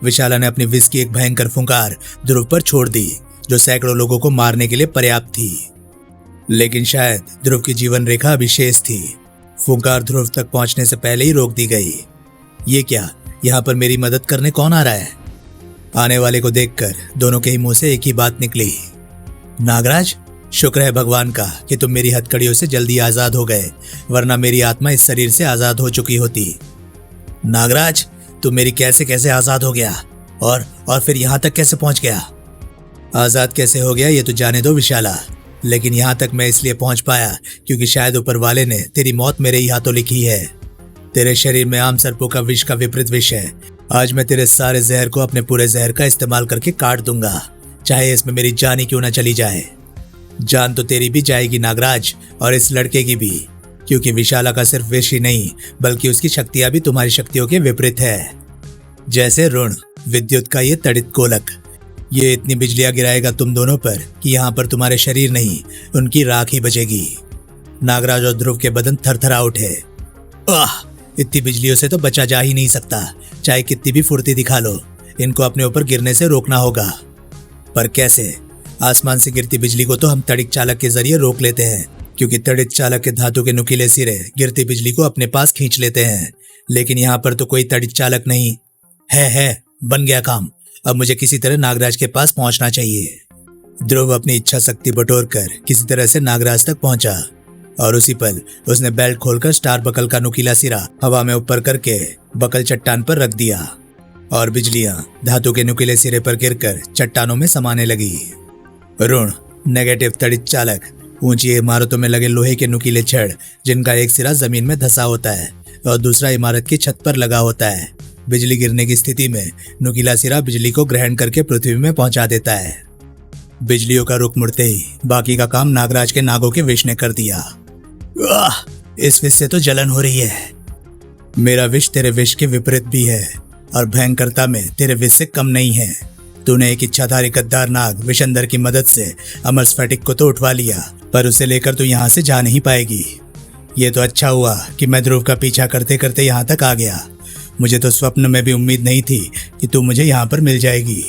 विशाला ने अपनी विष की एक भयंकर फुंकार ध्रुव पर छोड़ दी, जो सैकड़ों लोगों को मारने के लिए पर्याप्त थी। लेकिन शायद ध्रुव की जीवन रेखा अभी शेष थी। फुंकार ध्रुव तक पहुंचने से पहले ही रोक दी गई। ये क्या? यहाँ पर मेरी मदद करने कौन आ रहा है? आने वाले को देखकर दोनों के ही मुंह से एक ही बात निकली। नागराज, शुक्र है भगवान का कि तुम मेरी हथकड़ियों से जल्दी आजाद हो गए, वरना मेरी आत्मा इस शरीर से आजाद हो चुकी होती। नागराज, तुम मेरी कैसे कैसे आजाद हो गया? और फिर यहाँ तक कैसे पहुँच गया? आजाद कैसे हो गया ये तो जाने दो विशाला, लेकिन यहाँ तक मैं इसलिए पहुँच पाया क्योंकि शायद ऊपर वाले ने तेरी मौत मेरे ही हाथों लिखी है। तेरे शरीर में आम सर्पों का विष का विपरीत विष है। आज मैं तेरे सारे जहर को अपने पूरे जहर का इस्तेमाल करके काट दूंगा, चाहे इसमें मेरी जान ही क्यों ना चली जाए। जान तो तेरी भी जाएगी नागराज, और इस लड़के की भी, क्योंकि विशाला का सिर्फ विष ही नहीं बल्कि उसकी शक्तियां भी तुम्हारी शक्तियों के विपरीत है। जैसे ऋण विद्युत का ये तड़ित गोलक, ये इतनी बिजलियां गिराएगा तुम दोनों पर कि यहाँ पर तुम्हारे शरीर नहीं उनकी राख ही बचेगी। नागराज और ध्रुव के बदन थरथरा उठे। आह, इतनी बिजलियों से तो बचा जा ही नहीं सकता, चाहे कितनी भी फुर्ती दिखा लो। इनको अपने ऊपर गिरने से रोकना होगा। पर कैसे? आसमान से गिरती बिजली को तो हम तड़ित चालक के जरिए रोक लेते हैं, क्योंकि तड़ित चालक के धातु के नुकीले सिरे गिरती बिजली को अपने पास खींच लेते हैं। लेकिन यहाँ पर तो कोई तड़ित चालक नहीं है। बन गया काम। अब मुझे किसी तरह नागराज के पास पहुंचना चाहिए। ध्रुव अपनी इच्छा शक्ति बटोर कर किसी तरह से नागराज तक पहुंचा, और उसी पल उसने बेल्ट खोलकर स्टार बकल का नुकीला सिरा हवा में ऊपर करके बकल चट्टान पर रख दिया, और बिजलियां धातु के नुकीले सिरे पर गिरकर चट्टानों में समाने लगी। ऋण नेगेटिव तड़ित चालक ऊंची इमारतों में लगे लोहे के नुकीले छड़, जिनका एक सिरा जमीन में धंसा होता है और दूसरा इमारत की छत पर लगा होता है। बिजली गिरने की स्थिति में नुकीला सिरा बिजली को ग्रहण करके पृथ्वी में पहुंचा देता है। बिजलियों का रुख मुड़ते ही बाकी का काम नागराज के नागों के विष ने कर दिया। इस विष से तो जलन हो रही है। मेरा विष तेरे विष के विपरीत भी है, और भयंकरता में तेरे विष से कम नहीं है। तूने एक इच्छाधारी गद्दार नाग विशंदर की मदद से अमर स्फटिक को तो उठवा लिया, पर उसे लेकर तू यहाँ से जा नहीं पाएगी। ये तो अच्छा हुआ कि मैं ध्रुव का पीछा करते करते यहाँ तक आ गया। मुझे तो स्वप्न में भी उम्मीद नहीं थी कि तू मुझे यहाँ पर मिल जाएगी।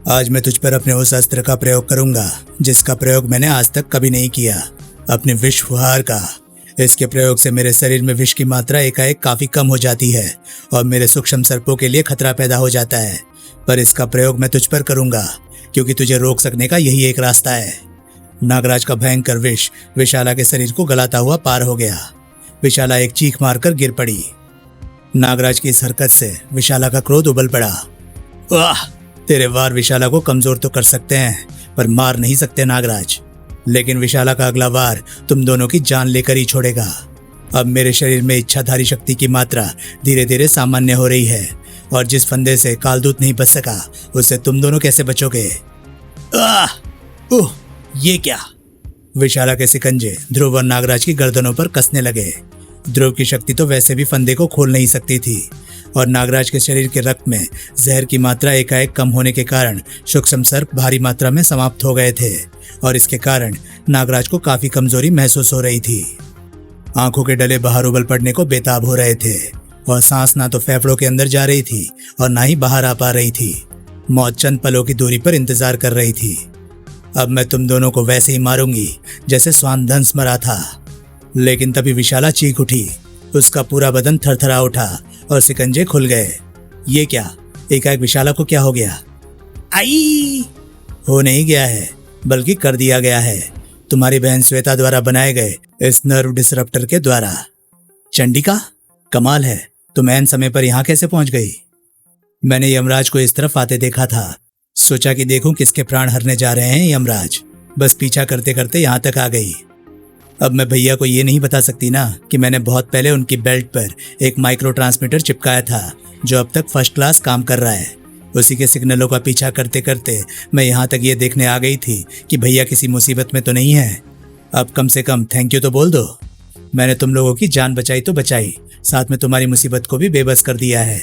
आज मैं तुझ पर अपने उस अस्त्र का प्रयोग करूंगा जिसका प्रयोग मैंने आज तक कभी नहीं किया, अपने विष फुहार का। इसके प्रयोग से मेरे शरीर में विष की मात्रा एकाएक काफी कम हो जाती है और मेरे सूक्ष्म सर्पों के लिए खतरा पैदा हो जाता है। पर इसका प्रयोग मैं तुझ पर करूंगा क्योंकि तुझे रोक सकने का यही एक रास्ता है। नागराज का भयंकर विष विशाला के शरीर को गलाता हुआ पार हो गया। विशाला एक चीख मारकर गिर पड़ी। नागराज की इस हरकत से विशाला का क्रोध उबल पड़ा। वाह, तेरे वार विशाला को कमजोर तो कर सकते हैं पर मार नहीं सकते नागराज। लेकिन विशाला का अगला वार तुम दोनों की जान लेकर ही छोड़ेगा। अब मेरे शरीर में इच्छाधारी शक्ति की मात्रा धीरे धीरे सामान्य हो रही है, और जिस फंदे से कालदूत नहीं बच सका उससे तुम दोनों कैसे बचोगे? ये क्या? विशाला के सिकंजे ध्रुव और नागराज की गर्दनों पर कसने लगे। ध्रुव की शक्ति तो वैसे भी फंदे को खोल नहीं सकती थी, और नागराज के शरीर के रक्त में जहर की मात्रा एकाएक कम होने के कारण सूक्ष्म सर्प भारी मात्रा में समाप्त हो गए थे, और इसके कारण नागराज को काफी कमजोरी महसूस हो रही थी। आंखों के डले बाहर उबल पड़ने को बेताब हो रहे थे, और सांस ना तो फेफड़ों के अंदर जा रही थी और ना ही बाहर आ पा रही थी। मौत चंद पलों की दूरी पर इंतजार कर रही थी। अब मैं तुम दोनों को वैसे ही मारूंगी जैसे स्वानदंस मरा था। लेकिन तभी विशाला चीख उठी। उसका पूरा बदन थरथरा उठा और सिकंजे खुल गए। ये क्या? एकाएक विशाला को क्या हो गया? आई! हो नहीं गया है, बल्कि कर दिया गया है तुम्हारी बहन श्वेता द्वारा बनाए गए इस नर्व डिसरप्टर के द्वारा। चंडिका, कमाल है, तुम ऐन समय पर यहाँ कैसे पहुंच गई? मैंने यमराज को इस तरफ आते देखा था, सोचा कि देखूं किसके प्राण हरने जा रहे हैं यमराज। बस पीछा करते करते यहाँ तक आ गई। अब मैं भैया को ये नहीं बता सकती ना कि मैंने बहुत पहले उनकी बेल्ट पर एक माइक्रो ट्रांसमीटर चिपकाया था जो अब तक फर्स्ट क्लास काम कर रहा है। उसी के सिग्नलों का पीछा करते करते मैं यहाँ तक ये देखने आ गई थी कि भैया किसी मुसीबत में तो नहीं है। अब कम से कम थैंक यू तो बोल दो। मैंने तुम लोगों की जान बचाई तो बचाई, साथ में तुम्हारी मुसीबत को भी बेबस कर दिया है।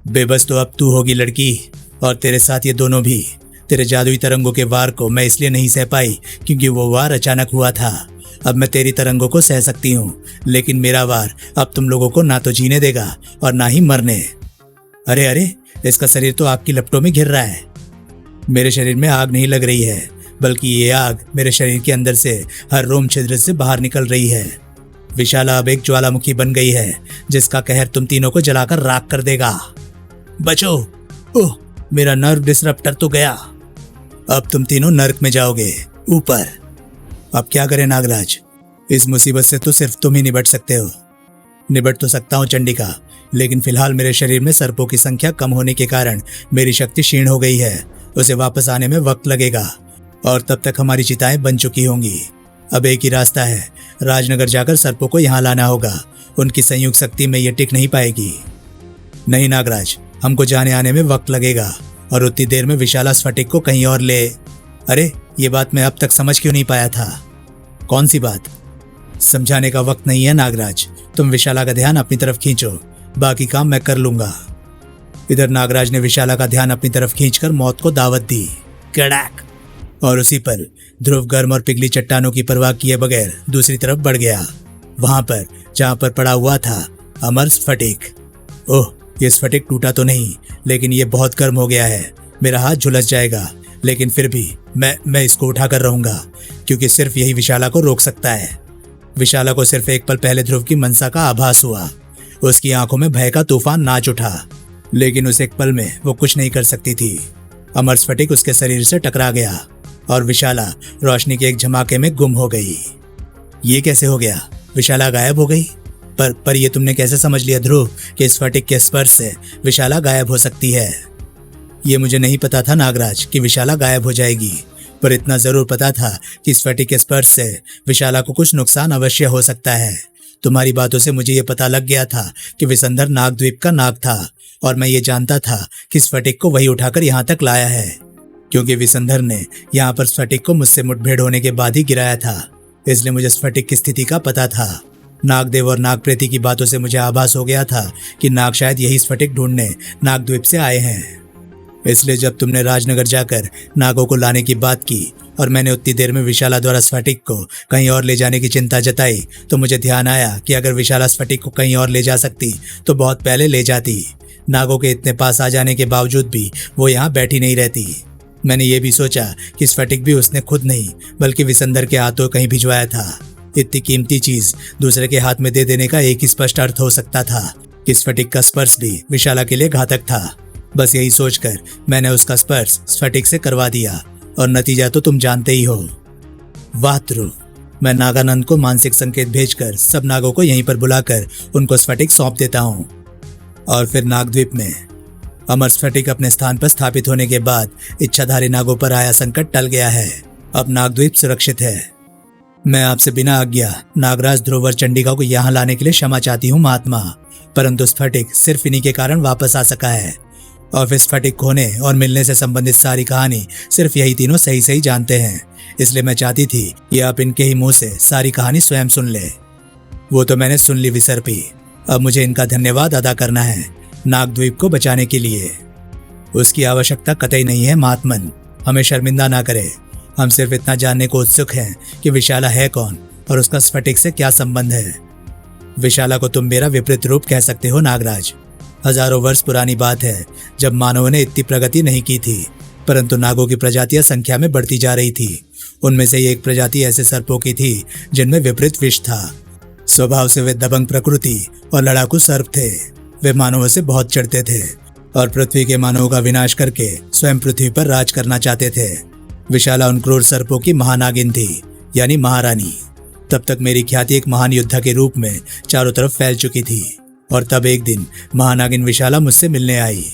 बेबस तो अब तू होगी लड़की, और तेरे साथ ये दोनों भी। तेरे जादुई तरंगों के वार को मैं इसलिए नहीं सह पाई क्योंकि वो वार अचानक हुआ था। अब मैं तेरी तरंगों को सह सकती हूँ, लेकिन मेरा वार अब तुम लोगों को ना तो जीने देगा और ना ही मरने। अरे अरे, इसका शरीर तो आग की लपटों में घिर रहा है। मेरे शरीर में आग नहीं लग रही है, बल्कि ये आग मेरे शरीर के अंदर से हर रोम छिद्र से बाहर निकल रही है। विशाला अब एक ज्वालामुखी बन गई है जिसका कहर तुम तीनों को जलाकर राख कर देगा। बचो! ओह, मेरा नर्व डिसरप्टर तो गया। अब तुम तीनों नर्क में जाओगे, ऊपर। अब क्या करें नागराज? इस मुसीबत से तो सिर्फ तुम ही निबट सकते हो। निबट तो सकता हूँ चंडिका, लेकिन फिलहाल मेरे शरीर में सर्पों की संख्या कम होने के कारण मेरी शक्ति क्षीण हो गई है। उसे वापस आने में वक्त लगेगा और तब तक हमारी चिताएं बन चुकी होंगी। अब एक ही रास्ता है, राजनगर जाकर सर्पों को यहाँ लाना होगा। उनकी संयुक्त शक्ति में ये टिक नहीं पाएगी। नहीं नागराज, हमको जाने आने में वक्त लगेगा और उतनी देर में विशाला स्फटिक को कहीं और ले। अरे ये बात मैं अब तक समझ क्यों नहीं पाया था? कौन सी बात? समझाने का वक्त नहीं है नागराज, तुम विशाला का ध्यान अपनी तरफ खींचो, बाकी काम मैं कर लूंगा। इधर नागराज ने विशाला का ध्यान अपनी तरफ खींचकर मौत को दावत दी। कड़ाक! और उसी पर ध्रुव गर्म और पिघली चट्टानों की परवाह किए बगैर दूसरी तरफ बढ़ गया, वहां पर जहां पर पड़ा हुआ था अमर स्फटिक। ओह, ये स्फटिक टूटा तो नहीं, लेकिन ये बहुत गर्म हो गया है। मेरा हाथ झुलस जाएगा, लेकिन फिर भी मैं इसको उठाकर रहूंगा, क्योंकि सिर्फ यही विशाला को रोक सकता है। विशाला को सिर्फ एक पल पहले ध्रुव की मंसा का आभास हुआ। उसकी आंखों में भय का तूफान नाच उठा, लेकिन उस एक पल में वो कुछ नहीं कर सकती थी। अमर स्फटिक उसके शरीर से टकरा गया और विशाला रोशनी के एक झमाके में गुम हो गई। ये कैसे हो गया? विशाला गायब हो गई? पर ये तुमने कैसे समझ लिया ध्रुव कि स्फटिक के स्पर्श से विशाला गायब हो सकती है? ये मुझे नहीं पता था नागराज कि विशाला गायब हो जाएगी, पर इतना जरूर पता था कि स्फटिक के स्पर्श से विशाला को कुछ नुकसान अवश्य हो सकता है। तुम्हारी बातों से मुझे ये पता लग गया था कि विसंधर नागद्वीप का नाग था, और मैं ये जानता था कि स्फटिक को वही उठाकर यहाँ तक लाया है, क्योंकि विसंधर ने यहाँ पर स्फटिक को मुझसे मुठभेड़ होने के बाद ही गिराया था। इसलिए मुझे स्फटिक की स्थिति का पता था। नागदेव और नागप्रेती की बातों से मुझे आभास हो गया था कि नाग शायद यही स्फटिक ढूंढने नागद्वीप से आए हैं। इसलिए जब तुमने राजनगर जाकर नागों को लाने की बात की और मैंने उतनी देर में विशाला द्वारा स्फटिक को कहीं और ले जाने की चिंता जताई, तो मुझे ध्यान आया कि अगर विशाला स्फटिक को कहीं और ले जा सकती तो बहुत पहले ले जाती। नागों के इतने पास आ जाने के बावजूद भी वो यहाँ बैठी नहीं रहती। मैंने ये भी सोचा कि स्फटिक भी उसने खुद नहीं बल्कि विसंधर के हाथों कहीं भिजवाया था। इतनी कीमती चीज दूसरे के हाथ में दे देने का एक ही स्पष्ट अर्थ हो सकता था कि स्फटिक का स्पर्श भी विशाला के लिए घातक था। बस यही सोचकर मैंने उसका स्पर्श स्फटिक से करवा दिया, और नतीजा तो तुम जानते ही हो। वाह ध्रुव, मैं नागानंद को मानसिक संकेत भेजकर सब नागों को यहीं पर बुलाकर उनको स्फटिक सौंप देता हूँ। और फिर नागद्वीप में अमर स्फटिक अपने स्थान पर स्थापित होने के बाद इच्छाधारी नागों पर आया संकट टल गया है। अब नागद्वीप सुरक्षित है। मैं आपसे बिना आज्ञा नागराज ध्रुव और चंडिका को यहाँ लाने के लिए क्षमा चाहती हूँ महात्मा, परंतु स्फटिक सिर्फ इन्हीं के कारण वापस आ सका है, और फिर स्फटिक खोने और मिलने से संबंधित सारी कहानी सिर्फ यही तीनों सही सही जानते हैं। इसलिए मैं चाहती थी कि आप इनके ही मुंह से सारी कहानी स्वयं सुन ले। वो तो मैंने सुन ली विसर्पी, अब मुझे इनका धन्यवाद अदा करना है नागद्वीप को बचाने के लिए। उसकी आवश्यकता कतई नहीं है महात्मन, हमें शर्मिंदा ना करे। हम सिर्फ इतना जानने को उत्सुक हैं कि विशाला है कौन और उसका स्फटिक से क्या संबंध है। विशाला को तुम मेरा विपरीत रूप कह सकते हो नागराज। हजारों वर्ष पुरानी बात है जब मानवों ने इतनी प्रगति नहीं की थी, परंतु नागों की प्रजातियां संख्या में बढ़ती जा रही थी। उनमें से एक प्रजाति ऐसे सर्पों की थी जिनमें विपरीत विष था। स्वभाव से वे दबंग प्रकृति और लड़ाकू सर्प थे। वे मानवों से बहुत चिढ़ते थे और पृथ्वी के मानवों का विनाश करके स्वयं पृथ्वी पर राज करना चाहते थे। विशाला उन क्रूर सर्पों की महानागिन थी, यानी महारानी। तब तक मेरी ख्याति एक महान योद्धा के रूप में चारों तरफ फैल चुकी थी, और तब एक दिन महानागिन विशाला मुझसे मिलने आई।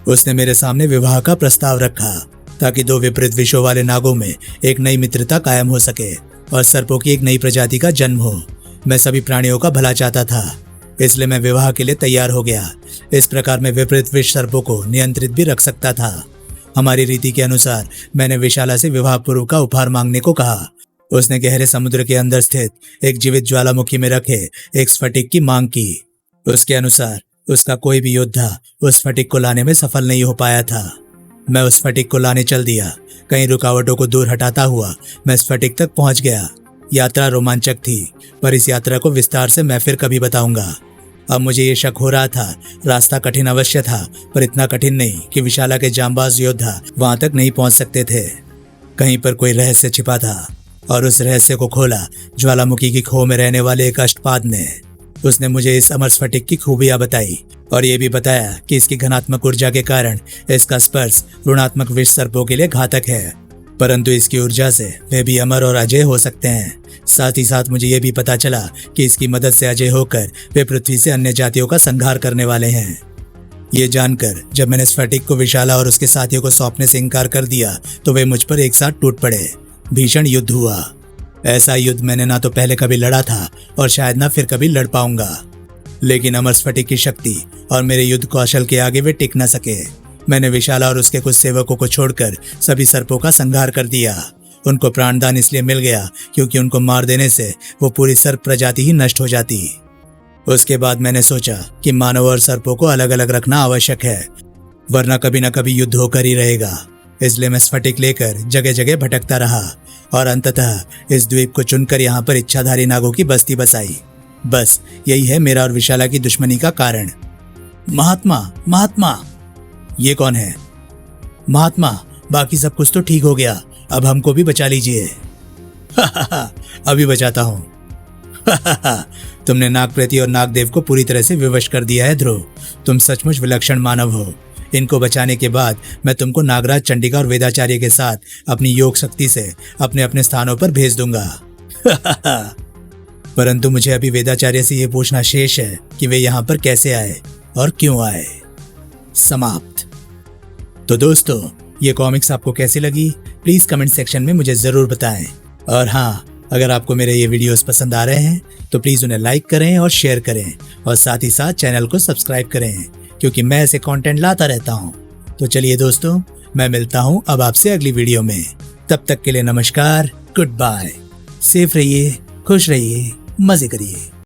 उसने मेरे सामने विवाह का प्रस्ताव रखा ताकि दो विपरीत विषयों वाले नागों में एक नई मित्रता कायम हो सके और सर्पों की एक नई प्रजाति का जन्म हो। मैं सभी प्राणियों का भला चाहता था, इसलिए मैं विवाह के लिए तैयार हो गया। इस प्रकार मैं विपरीत विष सर्पों को नियंत्रित भी रख सकता था। हमारी रीति के अनुसार मैंने विशाला से विवाह पूर्व का उपहार मांगने को कहा। उसने गहरे समुद्र के अंदर स्थित एक जीवित ज्वालामुखी में रखे एक स्फटिक की मांग की। उसके अनुसार उसका कोई भी योद्धा उस स्फटिक को लाने में सफल नहीं हो पाया था। मैं उस स्फटिक को लाने चल दिया। कई रुकावटों को दूर हटाता हुआ मैं स्फटिक तक पहुंच गया। यात्रा रोमांचक थी, पर इस यात्रा को विस्तार से मैं फिर कभी बताऊंगा। अब मुझे ये शक हो रहा था, रास्ता कठिन अवश्य था, पर इतना कठिन नहीं कि विशाला के जांबाज योद्धा वहां तक नहीं पहुंच सकते थे। कहीं पर कोई रहस्य छिपा था, और उस रहस्य को खोला ज्वालामुखी की खो में रहने वाले एक अष्टपाद ने। उसने मुझे इस अमर स्फटिक की खूबियां बताई और ये भी बताया कि इसकी घनात्मक ऊर्जा के कारण इसका स्पर्श ऋणात्मक विष सर्पों के लिए घातक है। परंतु इसकी ऊर्जा से वे भी अमर और अजय हो सकते हैं। साथ ही साथ मुझे यह भी पता चला कि इसकी मदद से अजय होकर वे पृथ्वी से अन्य जातियों का संहार करने वाले हैं। ये जानकर जब मैंने स्फटिक को विशाला और उसके साथियों को सौंपने से इनकार कर दिया तो वे मुझ पर एक साथ टूट पड़े। भीषण युद्ध हुआ। ऐसा युद्ध मैंने ना तो पहले कभी लड़ा था और शायद ना फिर कभी लड़ पाऊंगा। लेकिन अमर स्फटिक की शक्ति और मेरे युद्ध कौशल के आगे वे टिक न सके। मैंने विशाला और उसके कुछ सेवकों को छोड़कर सभी सर्पों का संहार कर दिया। उनको प्राणदान इसलिए मिल गया क्योंकि उनको मार देने से वो पूरी सर्प प्रजाति ही नष्ट हो जाती। उसके बाद मैंने सोचा कि मानव और सर्पों को अलग अलग रखना आवश्यक है, वरना कभी न कभी युद्ध होकर ही रहेगा। इसलिए मैं स्फटिक लेकर जगह जगह भटकता रहा और अंततः इस द्वीप को चुनकर यहाँ पर इच्छाधारी नागों की बस्ती बसाई। बस यही है मेरा और विशाला की दुश्मनी का कारण। महात्मा, महात्मा, ये कौन है? महात्मा, बाकी सब कुछ तो ठीक हो गया, अब हमको भी बचा लीजिए। अभी बचाता हूँ। तुमने नागप्रति और नागदेव को पूरी तरह से विवश कर दिया है ध्रुव। तुम सचमुच विलक्षण मानव हो। इनको बचाने के बाद मैं तुमको नागराज, चंडिका और वेदाचार्य के साथ अपनी योग शक्ति से अपने अपने स्थानों पर भेज दूंगा। परंतु मुझे अभी वेदाचार्य से यह पूछना शेष है कि वे यहाँ पर कैसे आए और क्यों आए। समाप्त। तो दोस्तों, ये कॉमिक्स आपको कैसी लगी प्लीज कमेंट सेक्शन में मुझे जरूर बताएं। और हाँ, अगर आपको मेरे ये वीडियोस पसंद आ रहे हैं तो प्लीज उन्हें लाइक करें और शेयर करें और साथ ही साथ चैनल को सब्सक्राइब करें, क्योंकि मैं ऐसे कंटेंट लाता रहता हूँ। तो चलिए दोस्तों, मैं मिलता हूँ अब आपसे अगली वीडियो में। तब तक के लिए नमस्कार, गुड बाय। सेफ रहिए, खुश रहिए, मजे करिए।